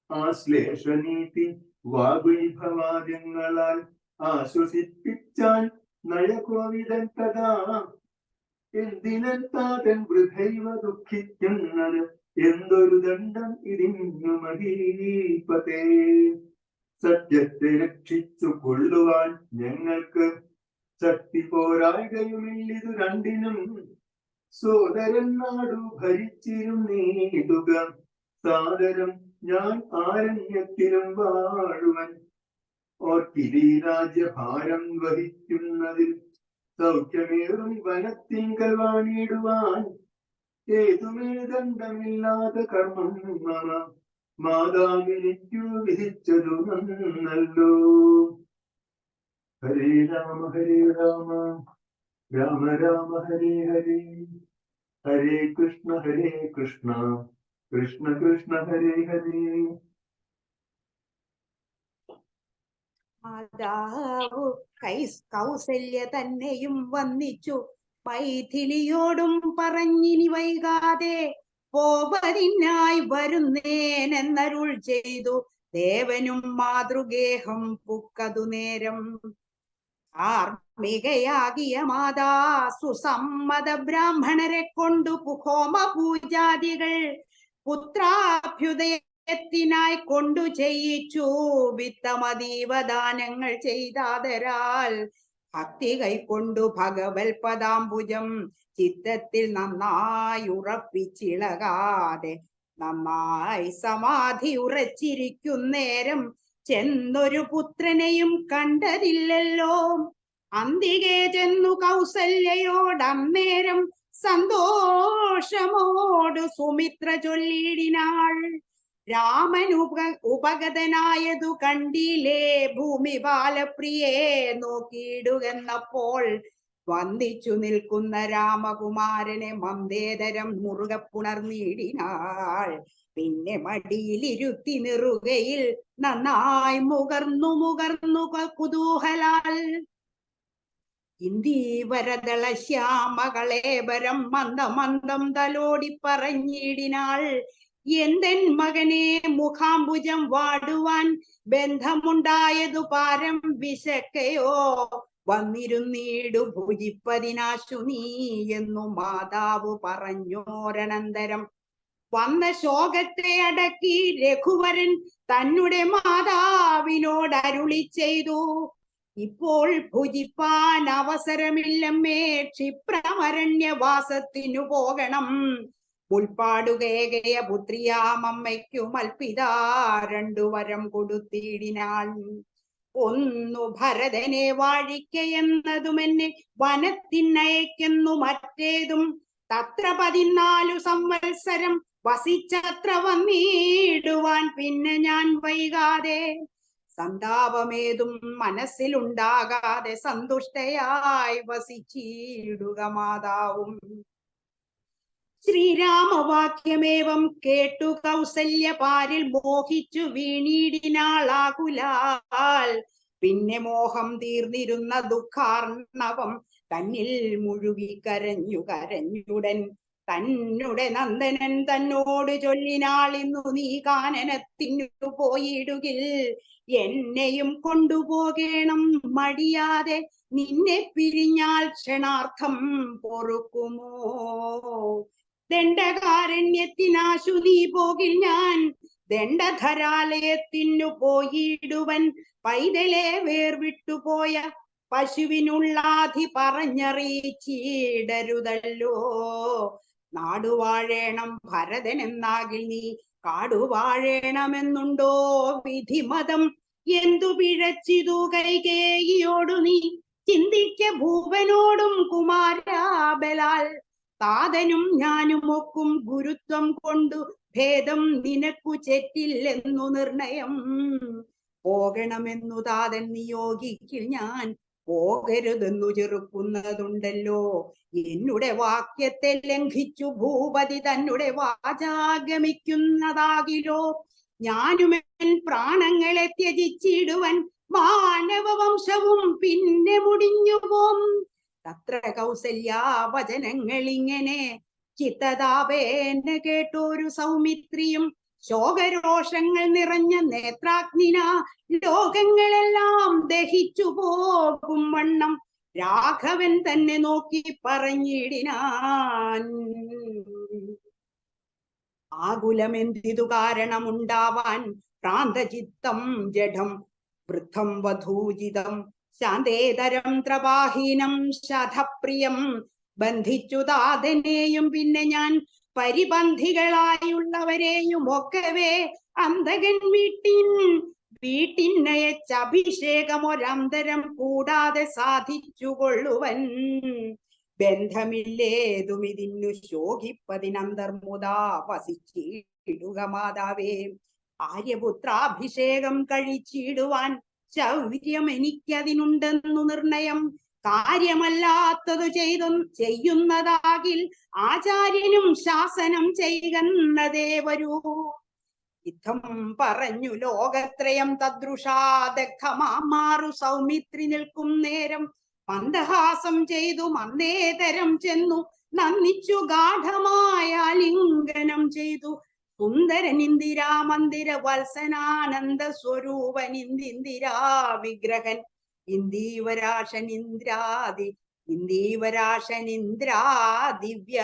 ആശ്ലേഷനീതി വാഗ്വൈഭവാദ്യങ്ങളാൽ ആശ്വസിപ്പിച്ചാൻ നയകോവിദൻ തഥാ. എന്തിനെത്താതൻ വൃഥൈവ ദുഃഖിക്കുന്നത്, എന്തൊരു ദണ്ഡം ഇതിന്നു മഹീപതേ. സത്യത്തെ രക്ഷിച്ചു കൊള്ളുവാൻ ഞങ്ങൾക്ക് ശക്തി പോരായ്കയുമില്ലിതു രണ്ടിനും. സോദരൻ നാടു ഭരിച്ചിരുന്നീടുക സാദരം ഞാൻ ആരണ്യത്തിലും വാഴുവൻ. ഓർക്കിലീ രാജ്യഭാരം വഹിക്കുന്നതിൽ സൗഖ്യമേറും വനത്തിങ്കൽ വാണിടുവാൻ. ഏതുമേ ദണ്ഡമില്ലാത്ത കർമ്മം മമ മാതാവിനിക്കു വിധിച്ചതു നന്നല്ലോ. ഹരേ രാമ രാമ രാമ ഹരേ ഹരേ, ഹരേ കൃഷ്ണ കൃഷ്ണ കൃഷ്ണ ഹരേ ഹരേ. മാതാവു കൗസല്യ തന്നെയും വന്നിച്ചു മൈഥിലിയോടും പറഞ്ഞിനി വൈകാതെ പോവതിനായി വരുന്നേനെന്നരുൾ ചെയ്തു. ദേവനും മാതൃഗേഹം പുക്കതു നേരം. ആർമികയാകിയ മാതാ സുസമ്മത ബ്രാഹ്മണരെ കൊണ്ടു ഹോമ പൂജാദികൾ പുത്രാഭ്യുദയത്തിനായി കൊണ്ടു ചെയ്യിച്ചു. വിത്തമതീവദാനങ്ങൾ ചെയ്താതരാൽ ഭക്തി കൈക്കൊണ്ടു ഭഗവത്പദാംബുജം ചിത്തത്തിൽ നന്നായി ഉറപ്പിച്ചിളകാതെ നന്നായി സമാധി ഉറച്ചിരിക്കുന്നേരം ചെന്നൊരു പുത്രനെയും കണ്ടതില്ലല്ലോ. അന്തികെ ചെന്നു കൗസല്യയോടന്നേരം സന്തോഷമോട് സുമിത്ര ചൊല്ലിടിനാൾ. രാമൻ ഉപഗതനായതു കണ്ടില്ലേ ഭൂമി ബാലപ്രിയെ നോക്കിയിടുകെന്നപ്പോൾ വന്ദിച്ചു നിൽക്കുന്ന രാമകുമാരനെ മന്ദേതരം മുറുകെ പുണർന്നിടിനാൾ. പിന്നെ മടിയിലിരുത്തി നിറുകയിൽ നന്നായി മുകർന്നു കുതൂഹലാൽ ഇന്ദീവരദള ശ്യാമകളേബരം മന്ദം തലോടി പറഞ്ഞിടിനാൾ. എന്തൻ മകനെ മുഖാംബുജം വാടുവാൻ ബന്ധമുണ്ടായതു പാരം വിശക്കയോ വന്നിരുന്നീടു ഭുജിപ്പതിനാശു നീ എന്നു മാതാവ് പറഞ്ഞോരനന്തരം വന്ന ശോകത്തെ അടക്കി രഘുവരൻ തന്നെ മാതാവിനോട് അരുളി ചെയ്തു. ഇപ്പോൾ ഭുജിപ്പാൻ അവസരമില്ലമ്മേ, ക്ഷിപ്രമരണ്യവാസത്തിനു പോകണം. ഉൾപ്പാടുകേകയ പുത്രിയാമമ്മയ്ക്കു മൽപിതാ 2 വരം കൊടുത്തിടിനാൾ. ഒന്നു ഭരതനെ വാഴിക്കയെന്നതുമെന്നെ വനത്തിനയക്കെന്നു മറ്റേതും തത്ര 14 സംവത്സരം വസിച്ചത്ര വന്നിടുവാൻ പിന്നെ ഞാൻ വൈകാതെ സന്താപമേതും മനസ്സിലുണ്ടാകാതെ സന്തുഷ്ടയായി വസിച്ചിടുക മാതാവും. ശ്രീരാമവാക്യമേവം കേട്ടു കൗസല്യ പാരിൽ മോഹിച്ചു വീണിടിനാളാകുലാൽ. പിന്നെ മോഹം തീർന്നിരുന്ന ദുഃഖാർണവം തന്നിൽ മുഴുകി കരഞ്ഞുടൻ തന്നെ നന്ദനൻ തന്നോട് ചൊല്ലിനാൾ. ഇന്നു നീ കാനനത്തിനു പോയിടുകിൽ എന്നെയും കൊണ്ടുപോകേണം മടിയാതെ. നിന്നെ പിരിഞ്ഞാൽ ക്ഷണാർത്ഥം പൊറുക്കുമോ? ദണ്ഡകാരണ്യത്തിനാശു നീ പോകിൽ ഞാൻ ദണ്ഡധരാലയത്തിനു പോയിടുവൻ. പൈതലെ വേർവിട്ടുപോയ പശുവിനുള്ളാധി പറഞ്ഞറിയിച്ചിടരുതല്ലോ. നാടുവാഴേണം ഭരതനെന്നാകിൽ നീ കാടുവാഴേണമെന്നുണ്ടോ വിധിമതം? എന്തു പിഴച്ചിതു കൈകേയിയോടു നീ ചിന്തിക്ക ഭൂപനോടും കുമാരാബലാൽ. താതനും ഞാനും ഒക്കും ഗുരുത്വം കൊണ്ടു ഭേദം നിനക്കു ചെറ്റില്ലെന്നു നിർണയം. പോകണമെന്നു താതൻ നിയോഗിക്കിൽ ഞാൻ പോകരുതെന്നു ചെറുക്കുന്നതുണ്ടല്ലോ. എന്നുടെ വാക്യത്തെ ലംഘിച്ചു ഭൂപതി തന്നെ വാചാഗമിക്കുന്നതാകിലോ. ഞാനുമെൻ പ്രാണങ്ങളെ ത്യജിച്ചിടുവൻ മാനവവംശവും പിന്നെ മുടിഞ്ഞുപോം. തത്ര കൗസല്യാ വചനങ്ങൾ ഇങ്ങനെ ചിത്തതാപേന കേട്ടൊരു സൗമിത്രിയും ശോകരോഷങ്ങൾ നിറഞ്ഞ നേത്രാഗ്നിന ലോകങ്ങളെല്ലാം ദഹിച്ചു പോകും വണ്ണം രാഘവൻ തന്നെ നോക്കി പറഞ്ഞിടിനാൻ. ആകുലമെന്തിതു കാരണമുണ്ടാവാൻ പ്രാന്തചിത്തം ജഡം വൃദ്ധം വധൂജിതം ശാന്തേതരം ത്രപാഹീനം ശതപ്രിയം. ബന്ധിച്ചു താതനെയും പിന്നെ ഞാൻ പരിബന്ധികളായുള്ളവരെയും ഒക്കവേ അന്തകൻ വീട്ടിനയച്ചഭിഷേകമൊരന്തരം കൂടാതെ സാധിച്ചു കൊള്ളുവൻ. ബന്ധമില്ലേതും ഇതിനു ശോകിപ്പതിനന്തർമുദാ വസിച്ചിടുക മാതാവേ. ആര്യപുത്രാഭിഷേകം കഴിച്ചിടുവാൻ ശൗര്യം എനിക്കതിനുണ്ടെന്നു നിർണയം. കാര്യമല്ലാത്തതു ചെയ്യുന്നതാകിൽ ആചാര്യനും ശാസനം ചെയ്യുന്നതേ വരൂ. ഇത്തം പറഞ്ഞു ലോകത്രയം തദ്രുഷാദഗ്ധമാറു സൗമിത്രി നിൽക്കും നേരം മന്ദഹാസം ചെയ്തു മന്ദേതരം ചെന്നു നന്ദിച്ചു ഗാഠമായ ലിംഗനം ചെയ്തു. സുന്ദരനിന്ദിരാ മന്ദിര വത്സനാനന്ദ സ്വരൂപനിന്ദിരാ വിഗ്രഹൻ ഇന്ദീവരാശനിന്ദ്രാദിവ്യ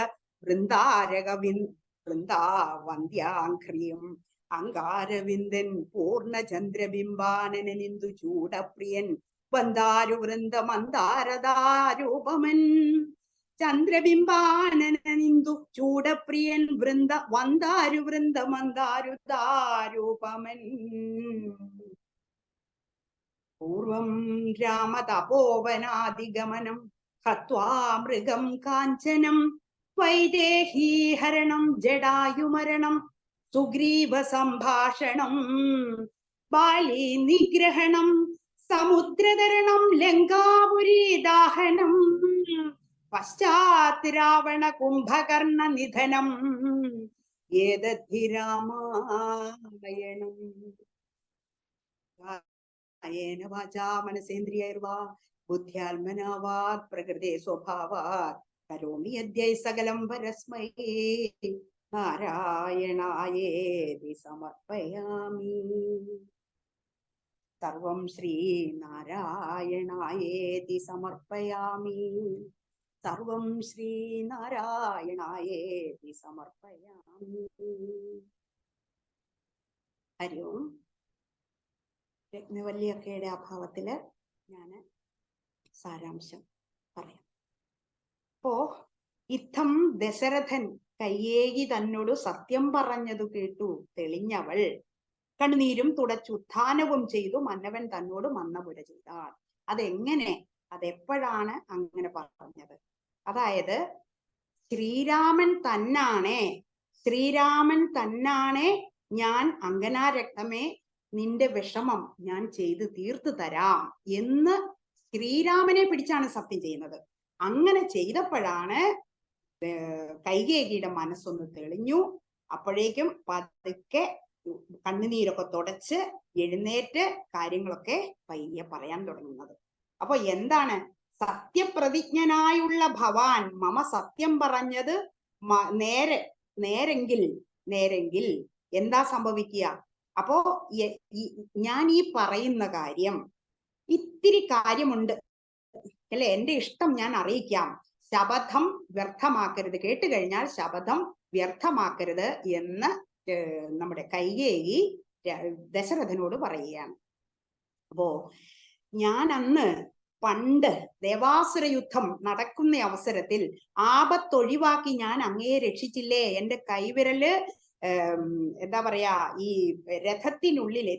വൃന്ദാവന്ധ്യാഘ്രിയം അങ്കാരവിന്ദൻ പൂർണ്ണചന്ദ്രബിംബാനനനിന്ദു ചൂടപ്രിയൻ വന്ദാരുവൃന്ദ മന്ദാരദാരൂപമൻ ചന്ദ്രബിംബാനനനിന്ദു ചൂടപ്രിയൻ വൃന്ദ വന്ദാരുവൃന്ദ മന്ദാരുദാരൂപമൻ പൂർവം രാമതപോവനാദിഗമനം ഹത്വാ മൃഗം കാഞ്ചനം വൈദേഹീഹരണം ജടായുമരണം സുഗ്രീവ സംഭാഷണം ബാലി നിഗ്രഹണം സമുദ്രതരണം ലങ്കാപുരി ദാഹനം പശ്ചാത് രാവണ കുംഭകർണ നിധനം ഏതദ്ധി രാമായണം കായേന വാചാ മനസേന്ദ്രിയൈർവാ ബുദ്ധ്യാത്മനാ വാ പ്രകൃതേ സ്വഭാവാത് കരോമി യദ്യൈ സകലം പരസ്മൈ നാരായണായേതി സമർപ്പയാമി. സർവം ശ്രീനാരായണായേതി സമർപ്പയാമി. സർവം ശ്രീനാരായണായേതി സമർപ്പയാമി. ഹരി ഓം. രത്നവല്ലിയൊക്കെയുടെ അഭാവത്തില് ഞാൻ സാരാംശം പറയാം. അപ്പോ ഇത്തം ദശരഥൻ കയ്യേകി തന്നോട് സത്യം പറഞ്ഞതു കേട്ടു തെളിഞ്ഞവൾ കണ്ണുനീരും തുടച്ചു ഉത്ഥാനവും ചെയ്തു മന്നവൻ തന്നോട് മന്നപുര ചെയ്താൽ. അതെങ്ങനെ, അതെപ്പോഴാണ് അങ്ങനെ പറഞ്ഞത്? അതായത് ശ്രീരാമൻ തന്നാണേ ഞാൻ അങ്കനാരക്തമേ നിന്റെ വിഷമം ഞാൻ ചെയ്ത് തീർത്തു തരാം എന്ന് ശ്രീരാമനെ പിടിച്ചാണ് സത്യം ചെയ്യുന്നത്. അങ്ങനെ ചെയ്തപ്പോഴാണ് കൈകേയിയുടെ മനസ്സൊന്ന് തെളിഞ്ഞു. അപ്പോഴേക്കും പതുക്കെ കണ്ണുനീരൊക്കെ തുടച്ച് എഴുന്നേറ്റ് കാര്യങ്ങളൊക്കെ പയ്യെ പറയാൻ തുടങ്ങുന്നത്. അപ്പൊ എന്താണ്? സത്യപ്രതിജ്ഞനായുള്ള ഭവാൻ മമ സത്യം പറഞ്ഞത് നേരെങ്കിൽ എന്താ സംഭവിക്കുക? അപ്പോ ഞാൻ ഈ പറയുന്ന കാര്യം ഇത്തിരി കാര്യമുണ്ട് അല്ലെ, എന്റെ ഇഷ്ടം ഞാൻ അറിയിക്കാം. ശപഥം വ്യർത്ഥമാക്കരുത്, കേട്ട് കഴിഞ്ഞാൽ ശപഥം വ്യർത്ഥമാക്കരുത് എന്ന് നമ്മുടെ കൈകേയി ദശരഥനോട് പറയുകയാണ്. അപ്പോ ഞാൻ അന്ന് പണ്ട് ദേവാസുര യുദ്ധം നടക്കുന്ന അവസരത്തിൽ ആപത്തൊഴിവാക്കി ഞാൻ അങ്ങയെ രക്ഷിച്ചില്ലേ. എന്റെ കൈവിരല് എന്താ പറയാ, ഈ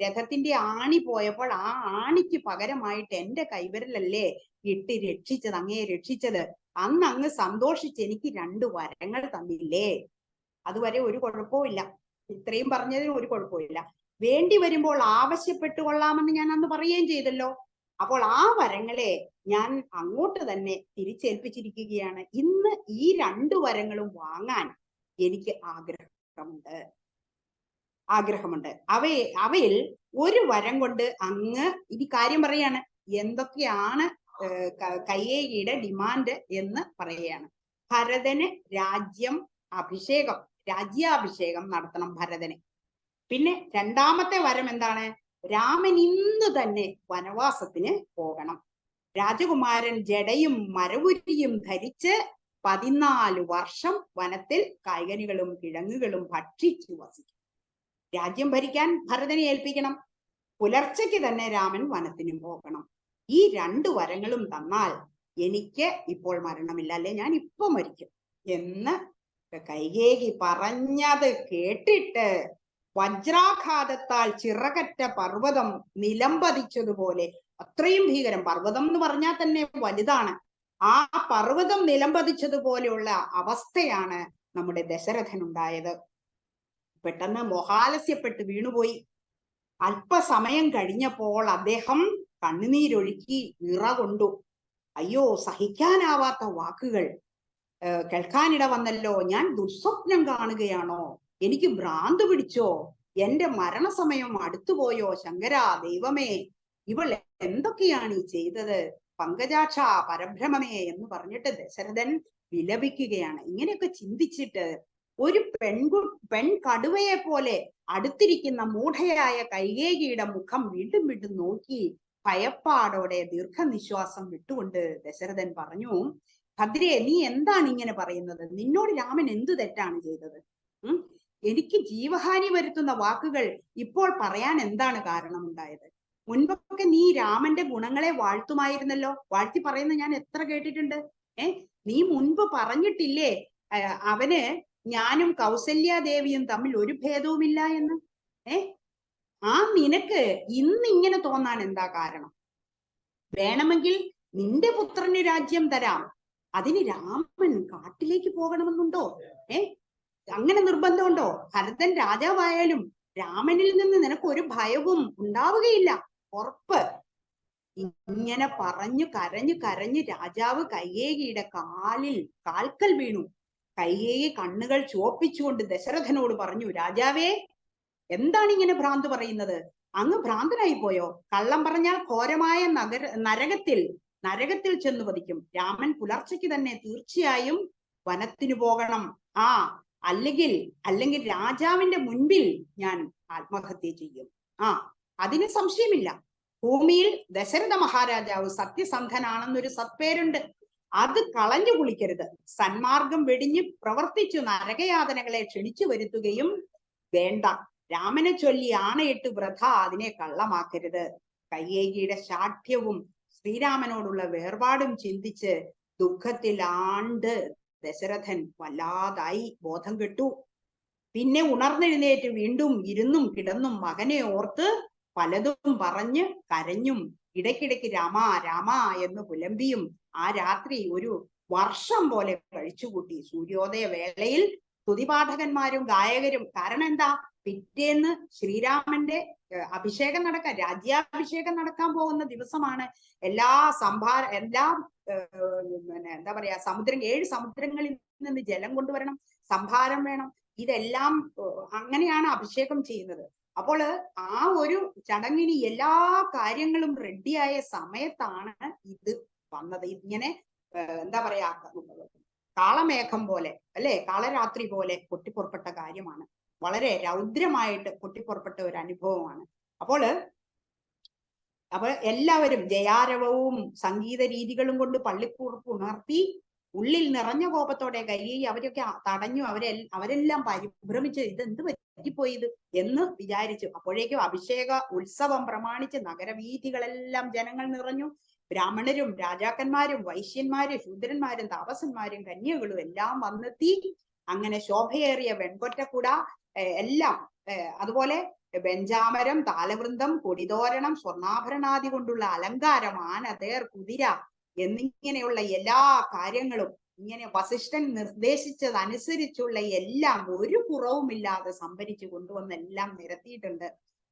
രഥത്തിന്റെ ആണി പോയപ്പോൾ ആ ആണിക്ക് പകരമായിട്ട് എന്റെ കൈവിരലല്ലേ ഇട്ട് രക്ഷിച്ചത്, അങ്ങയെ രക്ഷിച്ചത്. അന്ന് അങ്ങ് സന്തോഷിച്ച് എനിക്ക് 2 വരങ്ങൾ തന്നില്ലേ. അതുവരെ ഒരു കുഴപ്പവും ഇല്ല, ഇത്രയും പറഞ്ഞതിന് ഒരു കുഴപ്പവും ഇല്ല. വേണ്ടി വരുമ്പോൾ ആവശ്യപ്പെട്ടുകൊള്ളാമെന്ന് ഞാൻ അന്ന് പറയുകയും ചെയ്തല്ലോ. അപ്പോൾ ആ വരങ്ങളെ ഞാൻ അങ്ങോട്ട് തന്നെ തിരിച്ചേൽപ്പിച്ചിരിക്കുകയാണ്. ഇന്ന് ഈ 2 വരങ്ങളും വാങ്ങാൻ എനിക്ക് ആഗ്രഹമുണ്ട്. അവയിൽ ഒരു വരം കൊണ്ട് അങ്ങ് ഈ കാര്യം പറയാണ്. എന്തൊക്കെയാണ് കൈകേയിയുടെ ഡിമാൻഡ് എന്ന് പറയുകയാണ്. ഭരതന് രാജ്യാഭിഷേകം നടത്തണം ഭരതന്. പിന്നെ 2ാമത്തെ വരം എന്താണ്? രാമൻ ഇന്ന് തന്നെ വനവാസത്തിന് പോകണം. രാജകുമാരൻ ജടയും മരവുരിയും ധരിച്ച് 14 വർഷം വനത്തിൽ കായ്കനികളും കിഴങ്ങുകളും ഭക്ഷിച്ചു വസിക്കും. രാജ്യം ഭരിക്കാൻ ഭരതനെ ഏൽപ്പിക്കണം. പുലർച്ചയ്ക്ക് തന്നെ രാമൻ വനത്തിനും പോകണം. ഈ 2 വരങ്ങളും തന്നാൽ എനിക്ക് ഇപ്പോൾ മരണമില്ല, അല്ലെ ഞാൻ ഇപ്പൊ മരിക്കും എന്ന് കൈകേയി പറഞ്ഞത് കേട്ടിട്ട് വജ്രാഘാതത്താൽ ചിറകറ്റ പർവ്വതം നിലംപതിച്ചതുപോലെ, അത്രയും ഭീകരം, പർവ്വതം എന്ന് പറഞ്ഞാൽ തന്നെ വലുതാണ്, ആ പർവ്വതം നിലംപതിച്ചതുപോലെയുള്ള അവസ്ഥയാണ് നമ്മുടെ ദശരഥനുണ്ടായത്. പെട്ടെന്ന് മോഹാലസ്യപ്പെട്ട് വീണുപോയി. അല്പസമയം കഴിഞ്ഞപ്പോൾ അദ്ദേഹം കണ്ണുനീരൊഴുക്കി വിറകൊണ്ടു. അയ്യോ, സഹിക്കാനാവാത്ത വാക്കുകൾ കേൾക്കാനിട വന്നല്ലോ. ഞാൻ ദുസ്വപ്നം കാണുകയാണോ? എനിക്ക് ഭ്രാന്ത് പിടിച്ചോ? എന്റെ മരണസമയം അടുത്തുപോയോ? ശങ്കരാ, ദൈവമേ, ഇവൾ എന്തൊക്കെയാണ് ഈ ചെയ്തത്? പങ്കജാക്ഷ, പരബ്രഹ്മമേ എന്ന് പറഞ്ഞിട്ട് ദശരഥൻ വിലപിക്കുകയാണ്. ഇങ്ങനെയൊക്കെ ചിന്തിച്ചിട്ട് ഒരു പെൺകടുവയെ പോലെ അടുത്തിരിക്കുന്ന മൂഢയായ കൈകേയിയുടെ മുഖം വീണ്ടും വീണ്ടും നോക്കി ഭയപ്പാടോടെ ദീർഘനിശ്വാസം വിട്ടുകൊണ്ട് ദശരഥൻ പറഞ്ഞു, ഭദ്രേ, നീ എന്താണ് ഇങ്ങനെ പറയുന്നത്? നിന്നോട് രാമൻ എന്തു തെറ്റാണ് ചെയ്തത്? എനിക്ക് ജീവഹാനി വരുത്തുന്ന വാക്കുകൾ ഇപ്പോൾ പറയാൻ എന്താണ് കാരണമുണ്ടായത്? മുൻപൊക്കെ നീ രാമന്റെ ഗുണങ്ങളെ വാഴ്ത്തുമായിരുന്നല്ലോ. വാഴ്ത്തി പറയുന്നത് ഞാൻ എത്ര കേട്ടിട്ടുണ്ട്. നീ മുൻപ് പറഞ്ഞിട്ടില്ലേ അവന് ഞാനും കൗസല്യാദേവിയും തമ്മിൽ ഒരു ഭേദവുമില്ല എന്ന്. ആ നിനക്ക് ഇന്ന് ഇങ്ങനെ തോന്നാൻ എന്താ കാരണം? വേണമെങ്കിൽ നിന്റെ പുത്രന് രാജ്യം തരാം, അതിന് രാമൻ കാട്ടിലേക്ക് പോകണമെന്നുണ്ടോ? അങ്ങനെ നിർബന്ധമുണ്ടോ? ഭരതൻ രാജാവായാലും രാമനിൽ നിന്ന് നിനക്ക് ഒരു ഭയവും ഉണ്ടാവുകയില്ല, ഉറപ്പ്. ഇങ്ങനെ പറഞ്ഞു കരഞ്ഞു കരഞ്ഞ് രാജാവ് കൈകേയിയുടെ കാൽക്കൽ വീണു. കൈകേയി കണ്ണുകൾ ചുവപ്പിച്ചുകൊണ്ട് ദശരഥനോട് പറഞ്ഞു, രാജാവേ, എന്താണ് ഇങ്ങനെ ഭ്രാന്ത് പറയുന്നത്? അങ്ങ് ഭ്രാന്തനായി പോയോ? കള്ളം പറഞ്ഞാൽ ഘോരമായ നരകത്തിൽ ചെന്ന് പതിക്കും. രാമൻ പുലർച്ചയ്ക്ക് തന്നെ തീർച്ചയായും വനത്തിനു പോകണം. അല്ലെങ്കിൽ രാജാവിന്റെ മുൻപിൽ ഞാൻ ആത്മഹത്യ ചെയ്യും. അതിന് സംശയമില്ല. ഭൂമിയിൽ ദശരഥ മഹാരാജാവ് സത്യസന്ധനാണെന്നൊരു സത്പേരുണ്ട്. അത് കളഞ്ഞു കുളിക്കരുത്. സന്മാർഗം വെടിഞ്ഞ് പ്രവർത്തിച്ചു നരകയാതനകളെ ക്ഷണിച്ചു വരുത്തുകയും വേണ്ട. രാമനെ ചൊല്ലി ആണയിട്ട് വൃഥ അതിനെ കള്ളമാക്കരുത്. കൈകേയിയുടെ ശാഠ്യവും ശ്രീരാമനോടുള്ള വേർപാടും ചിന്തിച്ച് ദുഃഖത്തിൽ ആണ്ട് ദശരഥൻ വല്ലാതായി ബോധം കെട്ടു. പിന്നെ ഉണർന്നെഴുന്നേറ്റ് വീണ്ടും ഇരുന്നും കിടന്നും മകനെ ഓർത്ത് പലതും പറഞ്ഞ് കരഞ്ഞും ഇടയ്ക്കിടയ്ക്ക് രാമ രാമ എന്ന് പുലമ്പിയും ആ രാത്രി ഒരു വർഷം പോലെ കഴിച്ചുകൂട്ടി. സൂര്യോദയ വേളയിൽ സ്തുതിപാഠകന്മാരും ഗായകരും, കാരണം എന്താ, പിറ്റേന്ന് ശ്രീരാമന്റെ അഭിഷേകം രാജ്യാഭിഷേകം നടക്കാൻ പോകുന്ന ദിവസമാണ്. എന്താ പറയാ, 7 സമുദ്രങ്ങളിൽ നിന്ന് ജലം കൊണ്ടുവരണം, സംഭാരം വേണം, ഇതെല്ലാം അങ്ങനെയാണ് അഭിഷേകം ചെയ്യുന്നത്. അപ്പോൾ ആ ഒരു ചടങ്ങിന് എല്ലാ കാര്യങ്ങളും റെഡിയായ സമയത്താണ് ഇത് വന്നത്. ഇങ്ങനെ എന്താ പറയാ, കാളമേഘം പോലെ അല്ലെ, കാളരാത്രി പോലെ പൊട്ടിപ്പുറപ്പെട്ട കാര്യമാണ്. വളരെ രൗദ്രമായിട്ട് പൊട്ടിപ്പുറപ്പെട്ട ഒരു അനുഭവമാണ്. അപ്പോൾ എല്ലാവരും ജയാരവവും സംഗീത രീതികളും കൊണ്ട് പള്ളിക്കൂർപ്പ് ഉണർത്തി. ഉള്ളിൽ നിറഞ്ഞ കോപത്തോടെ കൈകേയി അവരൊക്കെ തടഞ്ഞു. അവരെല്ലാം പരിഭ്രമിച്ച് ഇതെന്ത് പറ്റിപ്പോയത് എന്ന് വിചാരിച്ചു. അപ്പോഴേക്കും അഭിഷേക ഉത്സവം പ്രമാണിച്ച് നഗരവീഥികളെല്ലാം ജനങ്ങൾ നിറഞ്ഞു. ബ്രാഹ്മണരും രാജാക്കന്മാരും വൈശ്യന്മാരും ശൂദ്രന്മാരും താപസന്മാരും കന്യകളും എല്ലാം വന്നെത്തി. അങ്ങനെ ശോഭയേറിയ വെൺകൊറ്റക്കുട എല്ലാം, അതുപോലെ വെഞ്ചാമരം, താലവൃന്ദം, കൊടിതോരണം, സ്വർണ്ണാഭരണാദി കൊണ്ടുള്ള അലങ്കാരം, ആന, തേർ, കുതിര എന്നിങ്ങനെയുള്ള എല്ലാ കാര്യങ്ങളും ഇങ്ങനെ വസിഷ്ഠൻ നിർദ്ദേശിച്ചതനുസരിച്ചുള്ള എല്ലാം ഒരു കുറവുമില്ലാതെ സംഭരിച്ചു കൊണ്ടുവന്ന് എല്ലാം നിരത്തിയിട്ടുണ്ട്.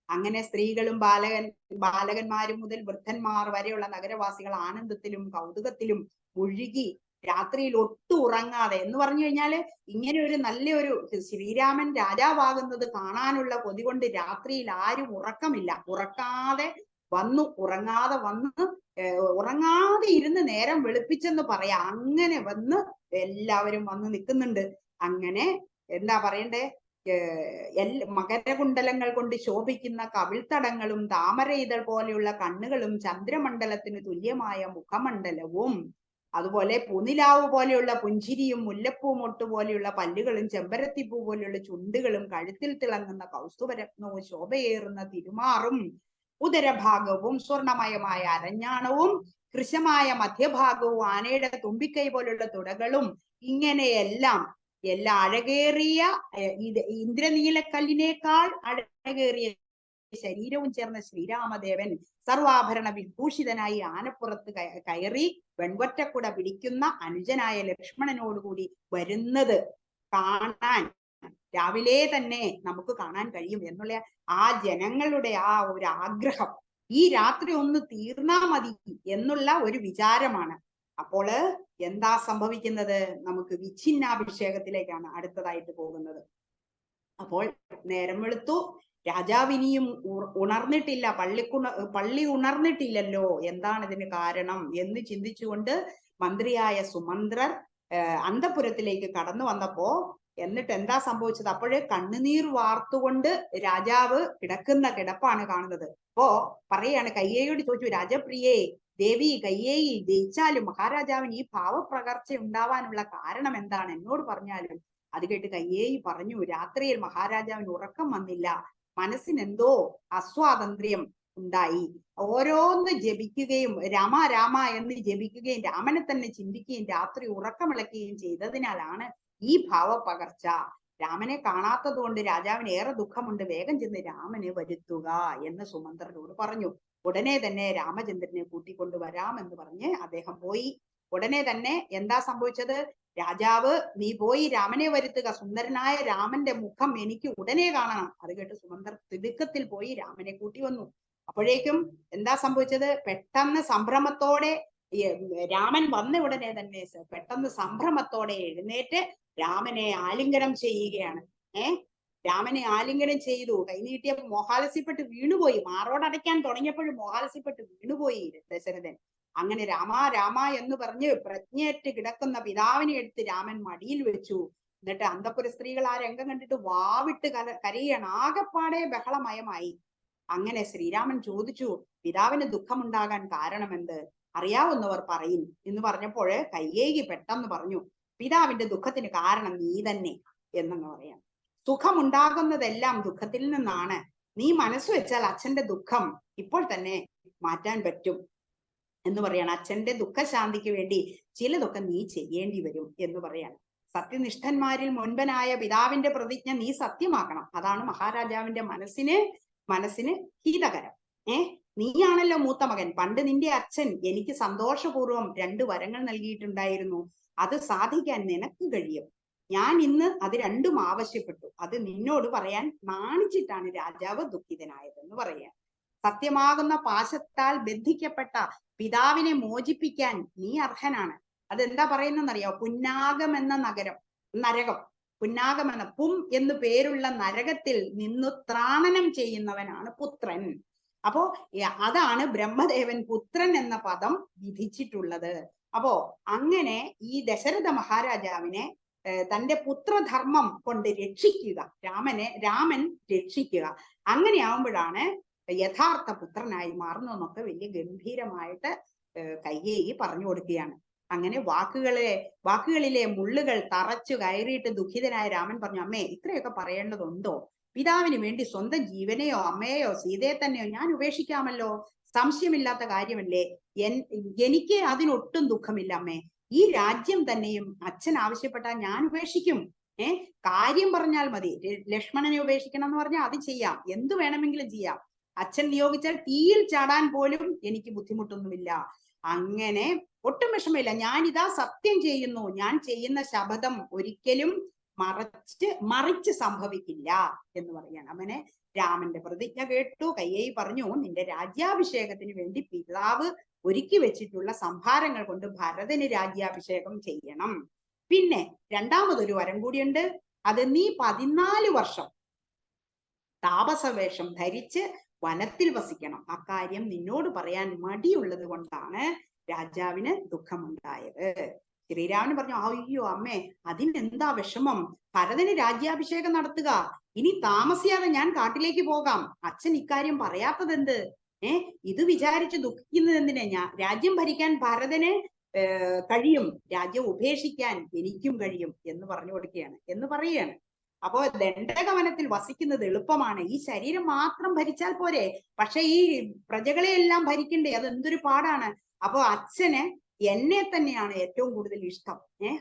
അങ്ങനെ സ്ത്രീകളും ബാലകന്മാരും മുതൽ വൃദ്ധന്മാർ വരെയുള്ള നഗരവാസികൾ ആനന്ദത്തിലും കൗതുകത്തിലും മുഴുകി രാത്രിയിൽ ഒട്ടും ഉറങ്ങാതെ, എന്ന് പറഞ്ഞു കഴിഞ്ഞാല് ഇങ്ങനെ ഒരു നല്ലൊരു ശ്രീരാമൻ രാജാവാകുന്നത് കാണാനുള്ള കൊതി കൊണ്ട് രാത്രിയിൽ ആരും ഉറങ്ങാതെ ഇരുന്ന് നേരം വെളുപ്പിച്ചെന്ന് പറയാം. അങ്ങനെ വന്ന് എല്ലാവരും വന്ന് നിൽക്കുന്നുണ്ട്. അങ്ങനെ എന്താ പറയണ്ടേ, മകരകുണ്ടലങ്ങൾ കൊണ്ട് ശോഭിക്കുന്ന കവിൾത്തടങ്ങളും താമര ഇതൾ പോലെയുള്ള കണ്ണുകളും ചന്ദ്രമണ്ഡലത്തിന് തുല്യമായ മുഖമണ്ഡലവും അതുപോലെ പൂനിലാവ് പോലെയുള്ള പുഞ്ചിരിയും മുല്ലപ്പൂ മൊട്ട് പോലെയുള്ള പല്ലുകളും ചെമ്പരത്തിപ്പൂ പോലെയുള്ള ചുണ്ടുകളും കഴുത്തിൽ തിളങ്ങുന്ന കൗസ്തുഭരത്നവും ശോഭയേറുന്ന തിരുമാറും ഉദരഭാഗവും സ്വർണമയമായ അരഞ്ഞാണവും കൃശമായ മധ്യഭാഗവും ആനയുടെ തുമ്പിക്കൈ പോലുള്ള തുടകളും ഇങ്ങനെയെല്ലാം അഴകേറിയ ഇന്ദ്രനീലക്കല്ലിനേക്കാൾ അഴകേറിയ ശരീരവും ചേർന്ന ശ്രീരാമദേവൻ സർവാഭരണ വിഭൂഷിതനായി ആനപ്പുറത്ത് കയറി വെൺകൊറ്റക്കുട പിടിക്കുന്ന അനുജനായ ലക്ഷ്മണനോടുകൂടി വരുന്നത് കാണാൻ രാവിലെ തന്നെ നമുക്ക് കാണാൻ കഴിയും എന്നുള്ള ആ ജനങ്ങളുടെ ആ ഒരു ആഗ്രഹം, ഈ രാത്രി ഒന്ന് തീർന്നാ മതി എന്നുള്ള ഒരു വിചാരമാണ്. അപ്പോൾ എന്താ സംഭവിക്കുന്നത്? നമുക്ക് വിച്ഛിന്നാഭിഷേകത്തിലേക്കാണ് അടുത്തതായിട്ട് പോകുന്നത്. അപ്പോൾ നേരം വെളുത്തു, രാജാവിനിയും ഉണർന്നിട്ടില്ല, പള്ളി ഉണർന്നിട്ടില്ലല്ലോ, എന്താണ് ഇതിന് കാരണം എന്ന് ചിന്തിച്ചുകൊണ്ട് മന്ത്രിയായ സുമന്ത്രർ അന്തപുരത്തിലേക്ക് കടന്നു വന്നപ്പോ എന്നിട്ട് എന്താ സംഭവിച്ചത്? അപ്പോഴേ കണ്ണുനീർ വാർത്തുകൊണ്ട് രാജാവ് കിടക്കുന്ന കിടപ്പാണ് കാണുന്നത്. അപ്പോ പറയാണ്, കയ്യേയോട് ചോദിച്ചു, രാജപ്രിയേ ദേവി കയ്യേയി, ജയിച്ചാലും മഹാരാജാവിന് ഈ ഭാവപ്രകർച്ച ഉണ്ടാവാനുള്ള കാരണം എന്താണ്? എന്നോട് പറഞ്ഞാലും. അത് കേട്ട് കയ്യേയി പറഞ്ഞു, രാത്രിയിൽ മഹാരാജാവിന് ഉറക്കം വന്നില്ല, മനസ്സിനെന്തോ അസ്വാതന്ത്ര്യം, ഉണ്ടായി. ഓരോന്ന് ജപിക്കുകയും രാമ രാമ എന്ന് ജപിക്കുകയും രാമനെ തന്നെ ചിന്തിക്കുകയും രാത്രി ഉറക്കമിളക്കുകയും ചെയ്തതിനാലാണ് ഈ ഭാവപകർച്ച. രാമനെ കാണാത്തത് കൊണ്ട് രാജാവിന് ഏറെ ദുഃഖമുണ്ട്, വേഗം ചെന്ന് രാമനെ വരുത്തുക എന്ന് സുമന്ത്രനോട് പറഞ്ഞു. ഉടനെ തന്നെ രാമചന്ദ്രനെ കൂട്ടിക്കൊണ്ട് വരാമെന്ന് പറഞ്ഞ് അദ്ദേഹം പോയി. ഉടനെ തന്നെ എന്താ സംഭവിച്ചത്? രാജാവ്, നീ പോയി രാമനെ വരുത്തുക, സുന്ദരനായ രാമന്റെ മുഖം എനിക്ക് ഉടനെ കാണണം. അത് കേട്ട് സുമന്ത്രർ തിടുക്കത്തിൽ പോയി രാമനെ കൂട്ടി വന്നു. അപ്പോഴേക്കും എന്താ സംഭവിച്ചത്? പെട്ടെന്ന് സംഭ്രമത്തോടെ രാമൻ വന്ന ഉടനെ തന്നെ പെട്ടെന്ന് സംഭ്രമത്തോടെ എഴുന്നേറ്റ് രാമനെ ആലിംഗനം ചെയ്യുകയാണ്. രാമനെ ആലിംഗനം ചെയ്തു. കൈനീട്ടിയ മോഹാലസ്യപ്പെട്ട് വീണുപോയി. മാറോടടയ്ക്കാൻ തുടങ്ങിയപ്പോഴും മോഹാലസ്യപ്പെട്ട് വീണുപോയി ദശരഥൻ. അങ്ങനെ രാമ രാമ എന്ന് പറഞ്ഞ് പ്രജ്ഞയേറ്റ് കിടക്കുന്ന പിതാവിനെ എടുത്ത് രാമൻ മടിയിൽ വെച്ചു. എന്നിട്ട് അന്തപുര സ്ത്രീകൾ ആ രംഗം കണ്ടിട്ട് വാവിട്ട് കരയാണ്. ആകെപ്പാടെ ബഹളമയമായി. അങ്ങനെ ശ്രീരാമൻ ചോദിച്ചു, പിതാവിന് ദുഃഖമുണ്ടാകാൻ കാരണമെന്ത്? അറിയാവുന്നവർ പറയും എന്ന് പറഞ്ഞപ്പോൾ കൈകേയി പെട്ടെന്ന് പറഞ്ഞു, പിതാവിന്റെ ദുഃഖത്തിന് കാരണം നീ തന്നെ എന്നെന്ന് പറയാം. സുഖമുണ്ടാകുന്നതെല്ലാം ദുഃഖത്തിൽ നിന്നാണ്. നീ മനസ്സ് വെച്ചാൽ അച്ഛന്റെ ദുഃഖം ഇപ്പോൾ തന്നെ മാറ്റാൻ പറ്റും എന്ന് പറയാണ്. അച്ഛന്റെ ദുഃഖശാന്തിക്ക് വേണ്ടി ചിലതൊക്കെ നീ ചെയ്യേണ്ടി വരും എന്ന് പറയാണ്. സത്യനിഷ്ഠന്മാരിൽ മുൻപനായ പിതാവിന്റെ പ്രതിജ്ഞ നീ സത്യമാക്കണം. അതാണ് മഹാരാജാവിന്റെ മനസ്സിന് ഹിതകരം. നീയാണല്ലോ മൂത്ത മകൻ. പണ്ട് നിന്റെ അച്ഛൻ എനിക്ക് സന്തോഷപൂർവ്വം 2 വരങ്ങൾ നൽകിയിട്ടുണ്ടായിരുന്നു. അത് സാധിക്കാൻ നിനക്ക് കഴിയും. ഞാൻ ഇന്ന് അത് രണ്ടും ആവശ്യപ്പെട്ടു. അത് നിന്നോട് പറയാൻ നാണിച്ചിട്ടാണ് രാജാവ് ദുഃഖിതനായതെന്ന് പറയാൻ. സത്യമാകുന്ന പാശത്താൽ ബന്ധിക്കപ്പെട്ട പിതാവിനെ മോചിപ്പിക്കാൻ നീ അർഹനാണ്. അതെന്താ പറയുന്നറിയോ? പുന്നാകം എന്ന നരകം, പുന്നാകം എന്ന പും എന്ന് പേരുള്ള നരകത്തിൽ നിന്നു ത്രാണനം ചെയ്യുന്നവനാണ് പുത്രൻ. അപ്പോ അതാണ് ബ്രഹ്മദേവൻ പുത്രൻ എന്ന പദം വിധിച്ചിട്ടുള്ളത്. അപ്പോ അങ്ങനെ ഈ ദശരഥ മഹാരാജാവിനെ തന്റെ പുത്രധർമ്മം കൊണ്ട് രക്ഷിക്കുക, രാമൻ രക്ഷിക്കുക. അങ്ങനെ ആവുമ്പോഴാണ് യഥാർത്ഥ പുത്രനായി മാറുന്നതെന്നൊക്കെ വലിയ ഗംഭീരമായിട്ട് കൈകേയി പറഞ്ഞു കൊടുക്കുകയാണ്. അങ്ങനെ വാക്കുകളിലെ മുള്ളുകൾ തറച്ചു കയറിയിട്ട് ദുഃഖിതനായ രാമൻ പറഞ്ഞു, അമ്മേ, ഇത്രയൊക്കെ പറയേണ്ടതുണ്ടോ? പിതാവിന് വേണ്ടി സ്വന്തം ജീവനെയോ അമ്മയെയോ സീതയെ തന്നെയോ ഞാൻ ഉപേക്ഷിക്കാമല്ലോ. സംശയമില്ലാത്ത കാര്യമല്ലേ. എനിക്ക് അതിനൊട്ടും ദുഃഖമില്ല അമ്മേ. ഈ രാജ്യം തന്നെയും അച്ഛൻ ആവശ്യപ്പെട്ടാൽ ഞാൻ ഉപേക്ഷിക്കും. കാര്യം പറഞ്ഞാൽ മതി. ലക്ഷ്മണനെ ഉപേക്ഷിക്കണം എന്ന് പറഞ്ഞാൽ അത് ചെയ്യാം, എന്തു വേണമെങ്കിലും ചെയ്യാം. അച്ഛൻ നിയോഗിച്ചാൽ തീയിൽ ചാടാൻ പോലും എനിക്ക് ബുദ്ധിമുട്ടൊന്നുമില്ല. അങ്ങനെ ഒട്ടും വിഷമമില്ല. ഞാനിതാ സത്യം ചെയ്യുന്നു. ഞാൻ ചെയ്യുന്ന ശപഥം ഒരിക്കലും മറിച്ച് സംഭവിക്കില്ല എന്ന് പറയാണ്. അങ്ങനെ രാമന്റെ പ്രതിജ്ഞ കേട്ടു. കൈകേയി പറഞ്ഞു, നിന്റെ രാജ്യാഭിഷേകത്തിന് വേണ്ടി പിതാവ് ഒരുക്കി വെച്ചിട്ടുള്ള സംഭാരങ്ങൾ കൊണ്ട് ഭരതന് രാജ്യാഭിഷേകം ചെയ്യണം. പിന്നെ രണ്ടാമതൊരു വരം കൂടിയുണ്ട്. അത് നീ 14 വർഷം താപസവേഷം ധരിച്ച് വനത്തിൽ വസിക്കണം. അക്കാര്യം നിന്നോട് പറയാൻ മടിയുള്ളത് കൊണ്ടാണ് രാജാവിന് ദുഃഖമുണ്ടായത്. ശ്രീരാമൻ പറഞ്ഞു, അയ്യോ അമ്മേ, അതിനെന്താ വിഷമം? ഭരതന് രാജ്യാഭിഷേകം നടത്തുക. ഇനി താമസിയാതെ ഞാൻ കാട്ടിലേക്ക് പോകാം. അച്ഛൻ ഇക്കാര്യം പറയാത്തതെന്ത്? ഇത് വിചാരിച്ച് ദുഃഖിക്കുന്നത് എന്തിനാ? രാജ്യം ഭരിക്കാൻ ഭരതന് കഴിയും, രാജ്യം ഉപേക്ഷിക്കാൻ എനിക്കും കഴിയും എന്ന് പറഞ്ഞു പറയുകയാണ്. അപ്പോ ദണ്ഡകവനത്തിൽ വസിക്കുന്നത് എളുപ്പമാണ്. ഈ ശരീരം മാത്രം ഭരിച്ചാൽ പോരെ, പക്ഷെ ഈ പ്രജകളെ എല്ലാം ഭരിക്കണ്ടേ? അതെന്തൊരു പാടാണ്. അപ്പോ അച്ഛന് എന്നെ തന്നെയാണ് ഏറ്റവും കൂടുതൽ ഇഷ്ടം.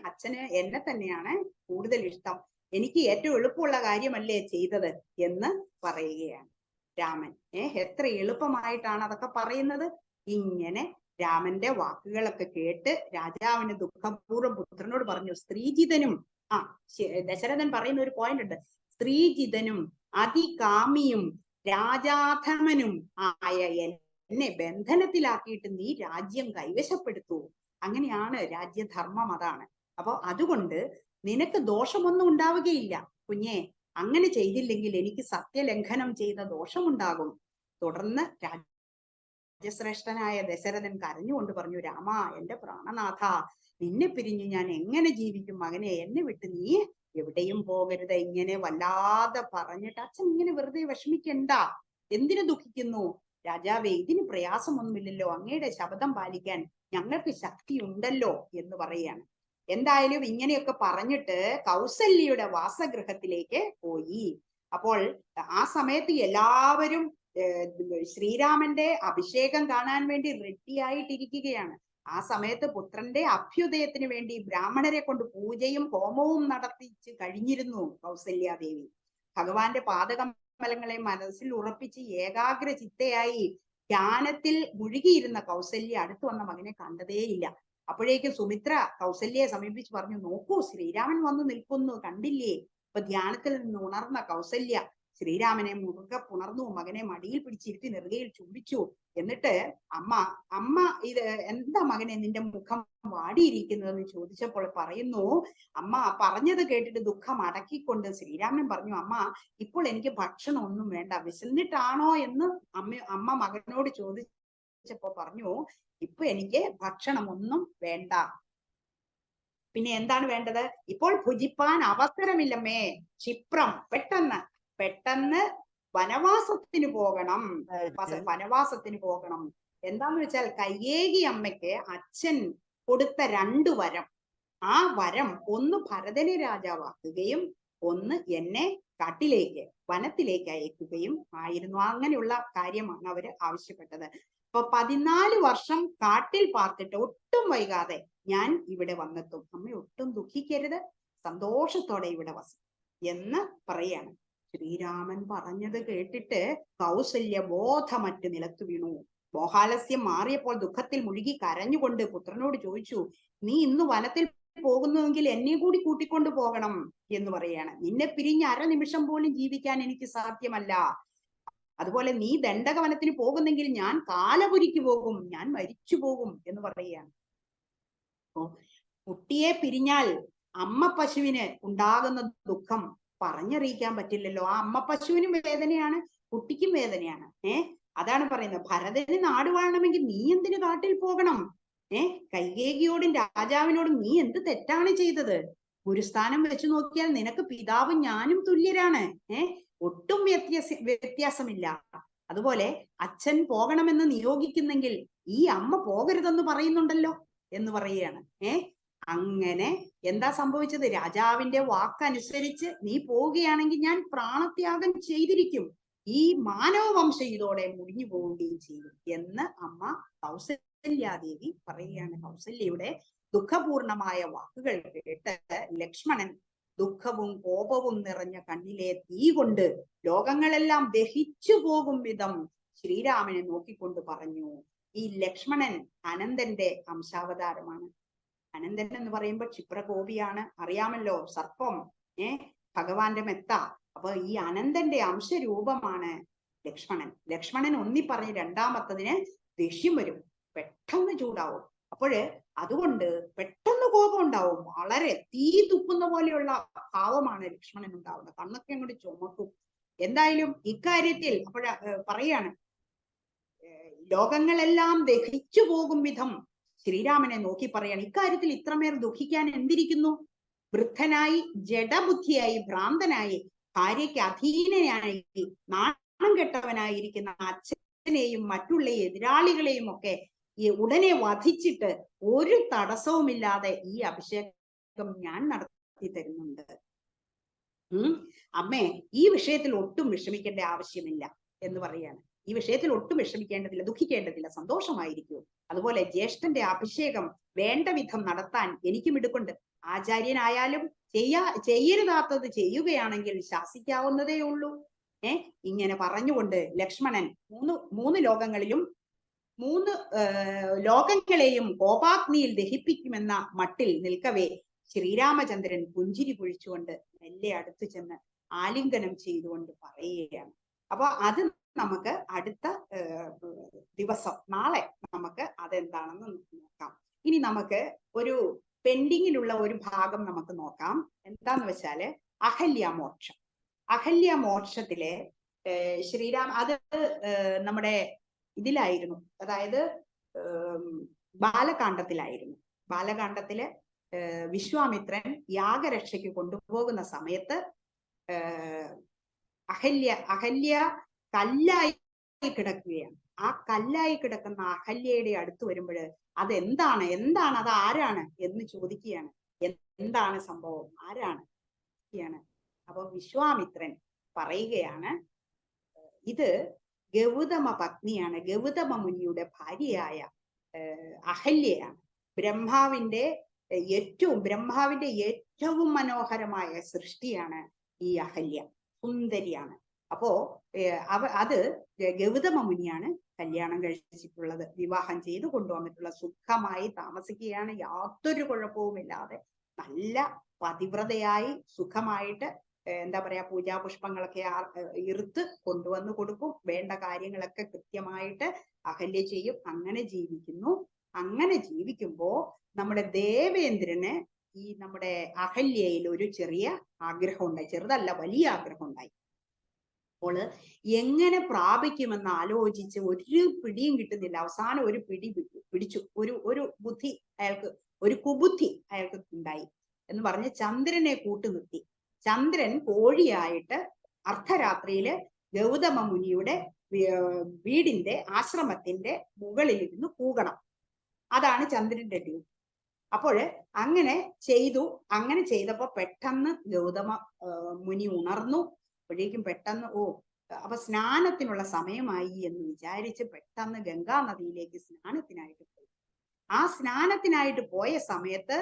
അച്ഛന് എന്നെ തന്നെയാണ് കൂടുതൽ ഇഷ്ടം. എനിക്ക് ഏറ്റവും എളുപ്പമുള്ള കാര്യമല്ലേ ചെയ്തത് എന്ന് പറയുകയാണ് രാമൻ. എത്ര എളുപ്പമായിട്ടാണ് അതൊക്കെ പറയുന്നത്. ഇങ്ങനെ രാമന്റെ വാക്കുകളൊക്കെ കേട്ട് രാജാവിന് ദുഃഖപൂർവ്വം പുത്രനോട് പറഞ്ഞു, സ്ത്രീജിതനും ദശരഥൻ പറയുന്ന ഒരു പോയിന്റ് ഉണ്ട്. സ്ത്രീജിതനും അതികാമിയും രാജാധമനും ആയ എന്നെ ബന്ധനത്തിലാക്കിയിട്ട് നീ രാജ്യം കൈവശപ്പെടുത്തൂ. അങ്ങനെയാണ് രാജ്യധർമ്മം, അതാണ്. അപ്പൊ അതുകൊണ്ട് നിനക്ക് ദോഷമൊന്നും ഉണ്ടാവുകയില്ല കുഞ്ഞെ. അങ്ങനെ ചെയ്തില്ലെങ്കിൽ എനിക്ക് സത്യലംഘനം ചെയ്ത ദോഷമുണ്ടാകും. തുടർന്ന് രാജ്യശ്രേഷ്ഠനായ ദശരഥൻ കരഞ്ഞുകൊണ്ട് പറഞ്ഞു, രാമ, എന്റെ പ്രാണനാഥ, നിന്നെ പിരിഞ്ഞു ഞാൻ എങ്ങനെ ജീവിക്കും മകനെ? എന്നെ വിട്ട് നീ എവിടെയും പോകരുത്. ഇങ്ങനെ വല്ലാതെ പറഞ്ഞിട്ട് അച്ഛൻ ഇങ്ങനെ വെറുതെ വിഷമിക്കണ്ട, എന്തിനു ദുഃഖിക്കുന്നു? രാജാവേ, ഇതിന് പ്രയാസമൊന്നുമില്ലല്ലോ. അങ്ങയുടെ ശപഥം പാലിക്കാൻ ഞങ്ങൾക്ക് ശക്തിയുണ്ടല്ലോ എന്ന് പറയാണ്. എന്തായാലും ഇങ്ങനെയൊക്കെ പറഞ്ഞിട്ട് കൗസല്യയുടെ വാസഗൃഹത്തിലേക്ക് പോയി. അപ്പോൾ ആ സമയത്ത് എല്ലാവരും ശ്രീരാമന്റെ അഭിഷേകം കാണാൻ വേണ്ടി റെഡിയായിട്ടിരിക്കുകയാണ്. ആ സമയത്ത് പുത്രന്റെ അഭ്യുദയത്തിന് വേണ്ടി ബ്രാഹ്മണരെ കൊണ്ട് പൂജയും ഹോമവും നടത്തിച്ച് കഴിഞ്ഞിരുന്നു കൗസല്യാദേവി. ഭഗവാന്റെ പാദകമലങ്ങളെ മനസ്സിൽ ഉറപ്പിച്ച് ഏകാഗ്ര ചിത്തയായി ധ്യാനത്തിൽ മുഴുകിയിരുന്ന കൗസല്യ അടുത്തു വന്ന മകനെ കണ്ടതേയില്ല. അപ്പോഴേക്കും സുമിത്ര കൗസല്യയെ സമീപിച്ച് പറഞ്ഞു, നോക്കൂ, ശ്രീരാമൻ വന്നു നിൽക്കുന്നു, കണ്ടില്ലേ? അപ്പൊ ധ്യാനത്തിൽ നിന്ന് ഉണർന്ന കൗസല്യ ശ്രീരാമനെ മുറുകെ പുണർന്നു, മകനെ മടിയിൽ പിടിച്ചിരുത്തി നെറുകയിൽ ചുംബിച്ചു. എന്നിട്ട് അമ്മ ഇത് എന്താ മകനെ നിന്റെ മുഖം വാടിയിരിക്കുന്നതെന്ന് ചോദിച്ചപ്പോൾ പറയുന്നു, അമ്മ പറഞ്ഞത് കേട്ടിട്ട് ദുഃഖം അടക്കിക്കൊണ്ട് ശ്രീരാമൻ പറഞ്ഞു, അമ്മ ഇപ്പോൾ എനിക്ക് ഭക്ഷണം ഒന്നും വേണ്ട, വിശന്നിട്ടാണോ എന്ന് അമ്മ മകനോട് ചോദിച്ചപ്പോ പറഞ്ഞു, ഇപ്പൊ എനിക്ക് ഭക്ഷണം ഒന്നും വേണ്ട, പിന്നെ എന്താണ് വേണ്ടത്? ഇപ്പോൾ ഭുജിപ്പാൻ അവസരമില്ലമ്മേ, ക്ഷിപ്രം, പെട്ടെന്ന് വനവാസത്തിന് പോകണം. എന്താന്ന് വെച്ചാൽ കൈകേയി അമ്മയ്ക്ക് അച്ഛൻ കൊടുത്ത 2 വരം. ആ വരം ഒന്ന് ഭരതനെ രാജാവാക്കുകയും ഒന്ന് എന്നെ കാട്ടിലേക്ക് വനത്തിലേക്ക് അയക്കുകയും ആയിരുന്നു. അങ്ങനെയുള്ള കാര്യമാണ് അവര് ആവശ്യപ്പെട്ടത്. അപ്പൊ 14 വർഷം കാട്ടിൽ പാർത്തിട്ട് ഒട്ടും വൈകാതെ ഞാൻ ഇവിടെ വന്നെത്തും. അമ്മ ഒട്ടും ദുഃഖിക്കരുത്, സന്തോഷത്തോടെ ഇവിടെ വസം എന്ന് പറയാണ്. ശ്രീരാമൻ പറഞ്ഞത് കേട്ടിട്ട് കൗസല്യ ബോധമറ്റ് നിലത്തു വീണു. മോഹാലസ്യം മാറിയപ്പോൾ ദുഃഖത്തിൽ മുഴുകി കരഞ്ഞുകൊണ്ട് പുത്രനോട് ചോദിച്ചു, നീ ഇന്ന് വനത്തിൽ പോകുന്നുവെങ്കിൽ എന്നെ കൂടി കൂട്ടിക്കൊണ്ടു പോകണം എന്ന് പറയാണ്. നിന്നെ പിരിഞ്ഞ് 1 നിമിഷം പോലും ജീവിക്കാൻ എനിക്ക് സാധ്യമല്ല. അതുപോലെ നീ ദണ്ഡകവനത്തിന് പോകുന്നെങ്കിൽ ഞാൻ കാലപുരിക്ക് പോകും, ഞാൻ മരിച്ചു പോകും എന്ന് പറയുകയാണ്. കുട്ടിയെ പിരിഞ്ഞാൽ അമ്മ പശുവിന് ഉണ്ടാകുന്ന ദുഃഖം പറഞ്ഞറിയിക്കാൻ പറ്റില്ലല്ലോ. ആ അമ്മ പശുവിനും വേദനയാണ്, കുട്ടിക്കും വേദനയാണ്. അതാണ് പറയുന്നത്, ഭരതന് നാട് വാഴണമെങ്കിൽ നീ എന്തിനു കാട്ടിൽ പോകണം? കൈകേയിയോടും രാജാവിനോടും നീ എന്ത് തെറ്റാണ് ചെയ്തത്? ഗുരുസ്ഥാനം വെച്ച് നോക്കിയാൽ നിനക്ക് പിതാവും ഞാനും തുല്യരാണ്. ഒട്ടും വ്യത്യാസമില്ല. അതുപോലെ അച്ഛൻ പോകണമെന്ന് നിയോഗിക്കുന്നെങ്കിൽ ഈ അമ്മ പോകരുതെന്ന് പറയുന്നുണ്ടല്ലോ എന്ന് പറയുകയാണ്. അങ്ങനെ എന്താ സംഭവിച്ചത്? രാജാവിന്റെ വാക്കനുസരിച്ച് നീ പോവുകയാണെങ്കിൽ ഞാൻ പ്രാണത്യാഗം ചെയ്തിരിക്കും, ഈ മാനവവംശ ഇതോടെ മുടിഞ്ഞു പോവുകയും ചെയ്യും എന്ന് അമ്മ കൗസല്യാദേവി പറയുകയാണ്. കൗസല്യയുടെ ദുഃഖപൂർണമായ വാക്കുകൾ കേട്ട് ലക്ഷ്മണൻ ദുഃഖവും കോപവും നിറഞ്ഞ കണ്ണിലെ തീ കൊണ്ട് ലോകങ്ങളെല്ലാം ദഹിച്ചു പോകും വിധം ശ്രീരാമനെ നോക്കിക്കൊണ്ട് പറഞ്ഞു. ഈ ലക്ഷ്മണൻ അനന്തന്റെ അംശാവതാരമാണ്. അനന്തൻ എന്ന് പറയുമ്പോൾ ക്ഷിപ്രകോപിയാണ്, അറിയാമല്ലോ, സർപ്പം, ഭഗവാന്റെ മെത്ത. അപ്പൊ ഈ അനന്തന്റെ അംശരൂപമാണ് ലക്ഷ്മണൻ ഒന്നി പറഞ്ഞ് രണ്ടാമത്തതിന് ദേഷ്യം വരും, പെട്ടെന്ന് ചൂടാവും. അപ്പോഴ് അതുകൊണ്ട് പെട്ടെന്ന് കോപം ഉണ്ടാവും, വളരെ തീ തുപ്പുന്ന പോലെയുള്ള ഭാവമാണ് ലക്ഷ്മണൻ ഉണ്ടാവുന്നത്, കണ്ണൊക്കെ അങ്ങോട്ട് ചുമക്കും. എന്തായാലും ഇക്കാര്യത്തിൽ പറയാണ്, ലോകങ്ങളെല്ലാം ദഹിച്ചു പോകും വിധം ശ്രീരാമനെ നോക്കി പറയാണ്, ഇക്കാര്യത്തിൽ ഇത്രമേൽ ദുഃഖിക്കാൻ എന്തിരിക്കുന്നു? വൃദ്ധനായി, ജഡബുദ്ധിയായി, ഭ്രാന്തനായി, ഭാര്യയ്ക്ക് അധീനനായി, നാണം കെട്ടവനായിരിക്കുന്ന അച്ഛനെയും മറ്റുള്ള എതിരാളികളെയും ഒക്കെ ഉടനെ വധിച്ചിട്ട് ഒരു തടസ്സവുമില്ലാതെ ഈ അഭിഷേകം ഞാൻ നടത്തി തരുന്നുണ്ട്. അമ്മേ, ഈ വിഷയത്തിൽ ഒട്ടും വിഷമിക്കേണ്ട ആവശ്യമില്ല എന്ന് പറയാണ്. ഈ വിഷയത്തിൽ ഒട്ടും വിഷമിക്കേണ്ടതില്ല, ദുഃഖിക്കേണ്ടതില്ല, സന്തോഷമായിരിക്കൂ. അതുപോലെ ജ്യേഷ്ഠന്റെ അഭിഷേകം വേണ്ട വിധം നടത്താൻ എനിക്ക് മിടുക്കുണ്ട്. ആചാര്യനായാലും ചെയ്യരുതാത്തത് ചെയ്യുകയാണെങ്കിൽ ശാസിക്കാവുന്നതേ ഉള്ളൂ. ഇങ്ങനെ പറഞ്ഞുകൊണ്ട് ലക്ഷ്മണൻ മൂന്ന് ലോകങ്ങളെയും കോപാഗ്നിയിൽ ദഹിപ്പിക്കുമെന്ന മട്ടിൽ നിൽക്കവേ ശ്രീരാമചന്ദ്രൻ പുഞ്ചിരി പൊഴിച്ചുകൊണ്ട് മെല്ലെ അടുത്തു ചെന്ന് ആലിംഗനം ചെയ്തുകൊണ്ട് പറയുകയാണ്. അപ്പൊ അത് നമുക്ക് അടുത്ത ദിവസം, നാളെ നമുക്ക് അതെന്താണെന്ന് നോക്കാം. ഇനി നമുക്ക് ഒരു പെൻഡിങ്ങിലുള്ള ഒരു ഭാഗം നമുക്ക് നോക്കാം. എന്താന്ന് വെച്ചാല് അഹല്യമോക്ഷത്തിലെ അത് നമ്മുടെ ഇതിലായിരുന്നു, അതായത് ബാലകാണ്ഡത്തിലായിരുന്നു. ബാലകാണ്ഡത്തില് വിശ്വാമിത്രൻ യാഗരക്ഷയ്ക്ക് കൊണ്ടുപോകുന്ന സമയത്ത് അഹല്യ കല്ലായി കിടക്കുകയാണ്. ആ കല്ലായി കിടക്കുന്ന അഹല്യയുടെ അടുത്ത് വരുമ്പോൾ അതെന്താണ്, അത് ആരാണ് എന്ന് ചോദിക്കുകയാണ്. എന്താണ് സംഭവം, ആരാണ്? അപ്പൊ വിശ്വാമിത്രൻ പറയുകയാണ്, ഇത് ഗൗതമ പത്നിയാണ്, ഗൗതമ മുനിയുടെ ഭാര്യയായ അഹല്യയാണ്. ബ്രഹ്മാവിന്റെ ഏറ്റവും മനോഹരമായ സൃഷ്ടിയാണ് ഈ അഹല്യ, സുന്ദരിയാണ്. അപ്പോ അത് ഗൗതമ മുനിയാണ് കല്യാണം കഴിച്ചിട്ടുള്ളത്, വിവാഹം ചെയ്ത് കൊണ്ടുവന്നിട്ടുള്ള. സുഖമായി താമസിക്കുകയാണ്, യാതൊരു കുഴപ്പവുമില്ലാതെ നല്ല പതിവ്രതയായി സുഖമായിട്ട് എന്താ പറയാ, പൂജാപുഷ്പങ്ങളൊക്കെ ഇറുത്ത് കൊണ്ടുവന്ന് കൊടുക്കും, വേണ്ട കാര്യങ്ങളൊക്കെ കൃത്യമായിട്ട് അഹല്യ ചെയ്യും. അങ്ങനെ ജീവിക്കുന്നു. അങ്ങനെ ജീവിക്കുമ്പോ നമ്മുടെ ദേവേന്ദ്രന് ഈ നമ്മുടെ അഹല്യയിൽ ഒരു ചെറിയ ആഗ്രഹം ഉണ്ടായി, ചെറുതല്ല വലിയ ആഗ്രഹം ഉണ്ടായി. അപ്പോൾ എങ്ങനെ പ്രാപിക്കുമെന്ന് ആലോചിച്ച് ഒരു പിടിയും കിട്ടുന്നില്ല. അവസാനം ഒരു പിടിച്ചു. ഒരു ബുദ്ധി അയാൾക്ക്, ഒരു കുബുദ്ധി അയാൾക്ക് ഉണ്ടായി എന്ന് പറഞ്ഞ് ചന്ദ്രനെ കൂട്ടുനിർത്തി. ചന്ദ്രൻ കോഴിയായിട്ട് അർദ്ധരാത്രിയില് ഗൗതമ മുനിയുടെ വീടിന്റെ ആശ്രമത്തിന്റെ മുകളിലിരുന്ന് കൂകണം. അതാണ് ചന്ദ്രന്റെ ഡ്യൂട്ടി. അപ്പോൾ അങ്ങനെ ചെയ്തു. അങ്ങനെ ചെയ്തപ്പോ പെട്ടെന്ന് ഗൗതമ മുനി ഉണർന്നു. അപ്പോഴേക്കും പെട്ടെന്ന് അപ്പൊ സ്നാനത്തിനുള്ള സമയമായി എന്ന് വിചാരിച്ച് പെട്ടെന്ന് ഗംഗാ നദിയിലേക്ക് സ്നാനത്തിനായിട്ട് പോയി. ആ സ്നാനത്തിനായിട്ട് പോയ സമയത്ത്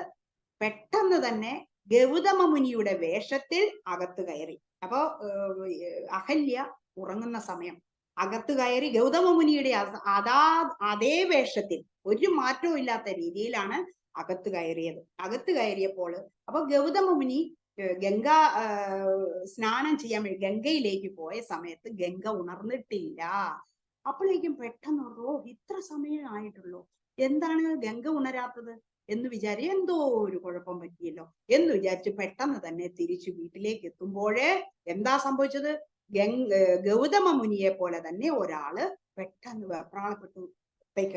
പെട്ടെന്ന് തന്നെ ഗൗതമ മുനിയുടെ വേഷത്തിൽ അകത്ത് കയറി. അപ്പോ അഹല്യ ഉറങ്ങുന്ന സമയം അകത്ത് കയറി ഗൗതമ മുനിയുടെ അതേ വേഷത്തിൽ, ഒരു മാറ്റവും ഇല്ലാത്ത രീതിയിലാണ് അകത്ത് കയറിയത്. അകത്ത് കയറിയപ്പോൾ അപ്പൊ ഗൗതമ മുനി സ്നാനം ചെയ്യാൻ വേണ്ടി ഗംഗയിലേക്ക് പോയ സമയത്ത് ഗംഗ ഉണർന്നിട്ടില്ല. അപ്പോഴേക്കും പെട്ടെന്ന് ഇത്ര സമയമായിട്ടുള്ളൂ, എന്താണ് ഗംഗ ഉണരാത്തത് എന്ന് വിചാരിച്ച്, എന്തോ ഒരു കുഴപ്പം പറ്റിയല്ലോ എന്ന് വിചാരിച്ച് പെട്ടെന്ന് തന്നെ തിരിച്ചു വീട്ടിലേക്ക് എത്തുമ്പോഴേ എന്താ സംഭവിച്ചത്? ഗൗതമ മുനിയെ പോലെ തന്നെ ഒരാള് പെട്ടെന്ന് വെപ്രാളപ്പെട്ടു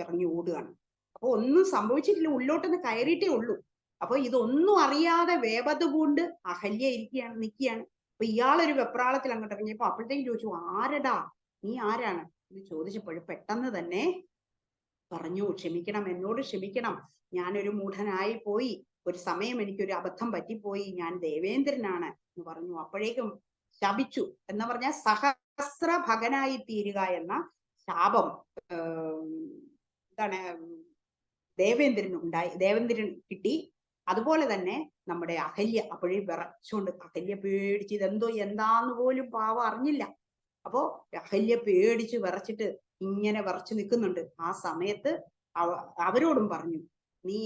ഇറങ്ങി ഓടുകയാണ്. അപ്പൊ ഒന്നും സംഭവിച്ചിട്ടില്ല, ഉള്ളോട്ടൊന്ന് കയറിയിട്ടേ ഉള്ളൂ. അപ്പൊ ഇതൊന്നും അറിയാതെ വേപത് പൂണ്ട് അഹല്യ നിൽക്കുകയാണ്. അപ്പൊ ഇയാളൊരു വെപ്രാളത്തിൽ അങ്ങോട്ട് ഇറങ്ങിയപ്പോ അപ്പോഴത്തേക്കും ചോദിച്ചു, ആരടാ നീ, ആരാണ് ഇത് ചോദിച്ചപ്പോഴും പെട്ടെന്ന് തന്നെ പറഞ്ഞു, ക്ഷമിക്കണം, എന്നോട് ക്ഷമിക്കണം, ഞാനൊരു മൂഢനായി പോയി, ഒരു സമയം എനിക്കൊരു അബദ്ധം പറ്റിപ്പോയി, ഞാൻ ദേവേന്ദ്രനാണ് എന്ന് പറഞ്ഞു. അപ്പോഴേക്കും ശപിച്ചു എന്ന് പറഞ്ഞാൽ സഹസ്ര ഭഗനായി തീരുക എന്ന ശാപം എന്താണ് ദേവേന്ദ്രൻ കിട്ടി. അതുപോലെ തന്നെ നമ്മുടെ അഹല്യ അപ്പോഴേ വിറച്ചുകൊണ്ട്, അഹല്യ പേടിച്ച് ഇതെന്തോ എന്താന്ന് പോലും പാവം അറിഞ്ഞില്ല. അപ്പോ അഹല്യ പേടിച്ച് വിറച്ചിട്ട് ഇങ്ങനെ വിറച്ചു നിൽക്കുന്നുണ്ട്. ആ സമയത്ത് അവരോടും പറഞ്ഞു, നീ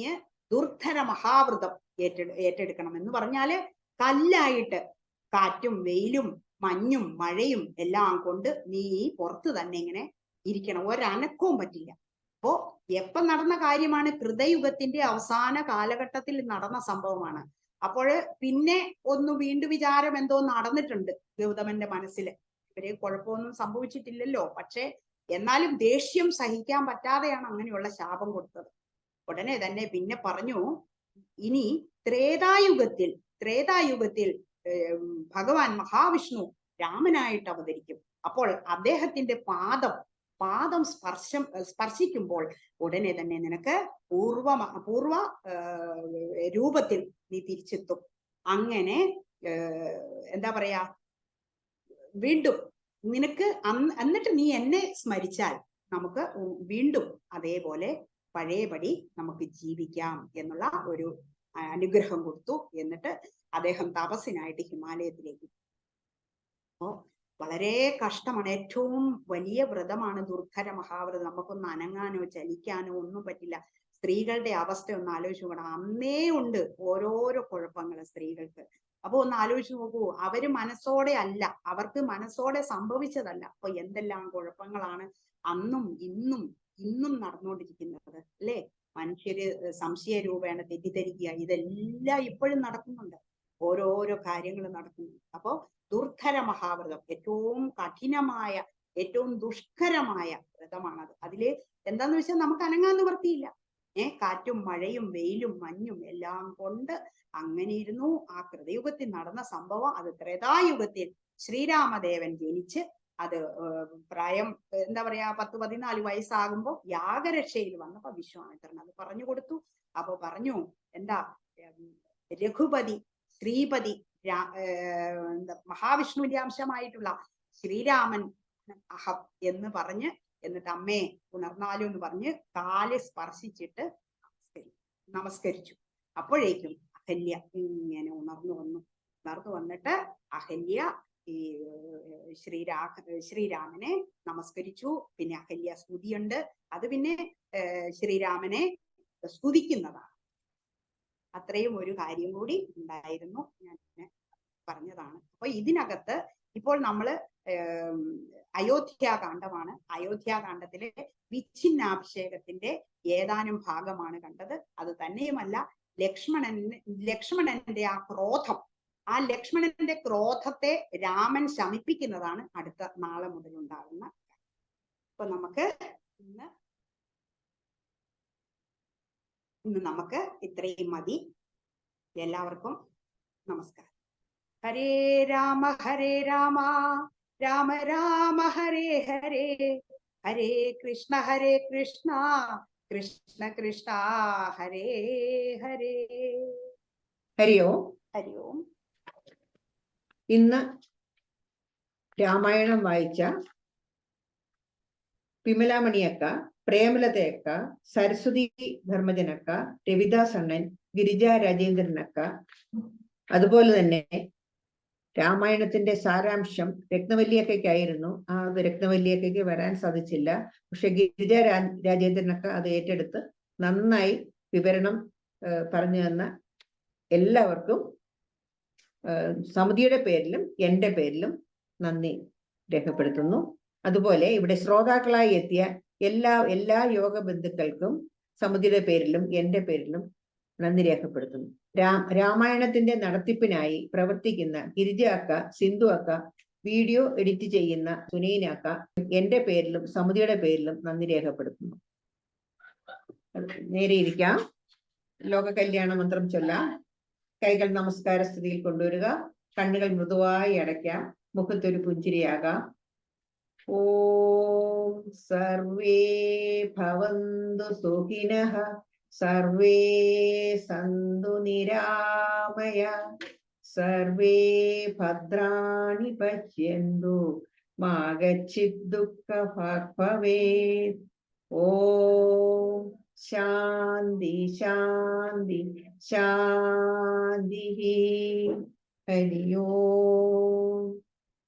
ദുർധര മഹാവ്രതം ഏറ്റെടുക്കണം എന്ന് പറഞ്ഞാല് കല്ലായിട്ട് കാറ്റും വെയിലും മഞ്ഞും മഴയും എല്ലാം കൊണ്ട് നീ പുറത്ത് തന്നെ ഇങ്ങനെ ഇരിക്കണം, ഒരനക്കവും പറ്റില്ല. അപ്പോ എപ്പം നടന്ന കാര്യമാണ്? കൃതയുഗത്തിന്റെ അവസാന കാലഘട്ടത്തിൽ നടന്ന സംഭവമാണ്. അപ്പോൾ പിന്നെ വീണ്ടും വിചാരം എന്തോ നടന്നിട്ടുണ്ട് ഗൗതമന്റെ മനസ്സിൽ. ഇവരെ കുഴപ്പമൊന്നും സംഭവിച്ചിട്ടില്ലല്ലോ, പക്ഷെ എന്നാലും ദേഷ്യം സഹിക്കാൻ പറ്റാതെയാണ് അങ്ങനെയുള്ള ശാപം കൊടുത്തത്. ഉടനെ തന്നെ പിന്നെ പറഞ്ഞു, ഇനി ത്രേതായുഗത്തിൽ ഭഗവാൻ മഹാവിഷ്ണു രാമനായിട്ട് അവതരിക്കും. അപ്പോൾ അദ്ദേഹത്തിന്റെ പാദം സ്പർശിക്കുമ്പോൾ ഉടനെ തന്നെ നിനക്ക് പൂർവ രൂപത്തിൽ നീ തിരിച്ചെത്തും. അങ്ങനെ എന്താ പറയാ, വീണ്ടും നിനക്ക് എന്നിട്ട് നീ എന്നെ സ്മരിച്ചാൽ നമുക്ക് വീണ്ടും അതേപോലെ പഴയപടി നമുക്ക് ജീവിക്കാം എന്നുള്ള ഒരു അനുഗ്രഹം കൊടുത്തു. എന്നിട്ട് അദ്ദേഹം തപസ്സിനായിട്ട് ഹിമാലയത്തിലേക്ക്. അപ്പോ വളരെ കഷ്ടമാണ്, ഏറ്റവും വലിയ വ്രതമാണ് ദുർധര മഹാവ്രതം. നമുക്കൊന്ന് അനങ്ങാനോ ചലിക്കാനോ ഒന്നും പറ്റില്ല. സ്ത്രീകളുടെ അവസ്ഥ ഒന്ന് ആലോചിച്ച് നോക്കണം. അന്നേ ഉണ്ട് ഓരോരോ കുഴപ്പങ്ങൾ സ്ത്രീകൾക്ക്. അപ്പൊ ഒന്ന് ആലോചിച്ച് നോക്കൂ, അവര് മനസ്സോടെ അല്ല, അവർക്ക് മനസ്സോടെ സംഭവിച്ചതല്ല. അപ്പൊ എന്തെല്ലാം കുഴപ്പങ്ങളാണ് അന്നും ഇന്നും നടന്നുകൊണ്ടിരിക്കുന്നത് അല്ലെ? മനുഷ്യര് സംശയ രൂപേണ തെറ്റിദ്ധരിക്കുക, ഇതെല്ലാം ഇപ്പോഴും നടക്കുന്നുണ്ട്, ഓരോരോ കാര്യങ്ങൾ നടക്കുന്നു. അപ്പോ ദുർധര മഹാവ്രതം ഏറ്റവും കഠിനമായ, ഏറ്റവും ദുഷ്കരമായ വ്രതമാണത്. അതില് എന്താന്ന് വെച്ചാൽ നമുക്ക് അനങ്ങാൻ നിവർത്തിയില്ല. കാറ്റും മഴയും വെയിലും മഞ്ഞും എല്ലാം കൊണ്ട് അങ്ങനെ ഇരുന്നു. ആ കൃതയുഗത്തിൽ നടന്ന സംഭവം, അത് ത്രേതായുഗത്തിൽ ശ്രീരാമദേവൻ ജനിച്ച് അത് പ്രായം എന്താ പറയാ 10-14 വയസ്സാകുമ്പോൾ യാഗരക്ഷയിൽ വന്നപ്പോ വിശ്വാമിത്രൻ അത് പറഞ്ഞു കൊടുത്തു. അപ്പൊ പറഞ്ഞു, എന്താ രഘുപതി ശ്രീപതി മഹാവിഷ്ണുവിന്റെ അംശമായിട്ടുള്ള ശ്രീരാമൻ അഹം എന്ന് പറഞ്ഞ്, എന്നിട്ട് അമ്മേ ഉണർന്നാലും എന്ന് പറഞ്ഞ് കാല് സ്പർശിച്ചിട്ട് നമസ്കരിച്ചു. അപ്പോഴേക്കും അഹല്യ ഇങ്ങനെ ഉണർന്നു വന്നിട്ട് അഹല്യ ഈ ശ്രീരാമനെ നമസ്കരിച്ചു. പിന്നെ അഹല്യ സ്തുതിയുണ്ട്, അത് പിന്നെ ശ്രീരാമനെ സ്തുതിക്കുന്നതാണ്. അത്രയും ഒരു കാര്യം കൂടി ഉണ്ടായിരുന്നു, ഞാൻ പറഞ്ഞതാണ്. അപ്പൊ ഇതിനകത്ത് ഇപ്പോൾ നമ്മള് അയോധ്യാകാന്ഡമാണ്. അയോധ്യാകാന്ഡത്തിലെ വിച്ഛിന്നാഭിഷേകത്തിന്റെ ഏതാനും ഭാഗമാണ് കണ്ടത്. അത് തന്നെയുമല്ല, ലക്ഷ്മണന്റെ ആ ക്രോധം, ആ ലക്ഷ്മണന്റെ ക്രോധത്തെ രാമൻ ശമിപ്പിക്കുന്നതാണ് അടുത്ത നാളെ മുതൽ ഉണ്ടാകുന്ന. അപ്പൊ നമുക്ക് ഇന്ന് നമുക്ക് ഇത്രയും മതി. എല്ലാവർക്കും നമസ്കാരം. ഹരേ രാമ രാമ രാമ ഹരേ ഹരേ, ഹരേ കൃഷ്ണ കൃഷ്ണ കൃഷ്ണ ഹരേ ഹരേ. ഹരി ഓം. ഹരി ഓം. ഇന്ന് രാമായണം വായിച്ച വിമലാമണിയക്ക, പ്രേമലതയക്ക, സരസ്വതി ധർമ്മജനക്ക, രവിദാസ് അണ്ണൻ, ഗിരിജ രാജേന്ദ്രനക്ക, അതുപോലെ തന്നെ രാമായണത്തിന്റെ സാരാംശം രത്നവല്ലിയക്കായിരുന്നു. അത് രത്നവല്ലിയക്കയ്ക്ക് വരാൻ സാധിച്ചില്ല. പക്ഷെ ഗിരിജ രാജേന്ദ്രനക്ക അത് ഏറ്റെടുത്ത് നന്നായി വിവരണം പറഞ്ഞു തന്ന എല്ലാവർക്കും സമിതിയുടെ പേരിലും എൻ്റെ പേരിലും നന്ദി രേഖപ്പെടുത്തുന്നു. അതുപോലെ ഇവിടെ ശ്രോതാക്കളായി എത്തിയ എല്ലാ യോഗ ബന്ധുക്കൾക്കും സമിതിയുടെ പേരിലും എൻ്റെ പേരിലും നന്ദി രേഖപ്പെടുത്തുന്നു. രാമായണത്തിന്റെ നടത്തിപ്പിനായി പ്രവർത്തിക്കുന്ന ഗിരിജ അക്ക, സിന്ധു അക്ക, വീഡിയോ എഡിറ്റ് ചെയ്യുന്ന സുനീന അക്ക, എൻ്റെ പേരിലും സമിതിയുടെ പേരിലും നന്ദി രേഖപ്പെടുത്തുന്നു. നേരെ ഇരിക്കാം. ലോക കല്യാണ മന്ത്രം ചൊല്ലാം. കൈകൾ നമസ്കാര സ്ഥിതിയിൽ കൊണ്ടുവരിക. കണ്ണുകൾ മൃദുവായി അടയ്ക്കാം. മുഖത്തൊരു പുഞ്ചിരിയാകാം. ഓം സർവേ ഭവന്തു സുഖിനഃ, സർവേ സന്തു നിരാമയ, സർവേ ഭദ്രാണി പശ്യന്തു മാ കശ്ചിത് ദുഃഖഭാഗ് ഭവേത്. ഓം ശാന്തി ശാന്തി ശാന്തി. ഹരി ഓം.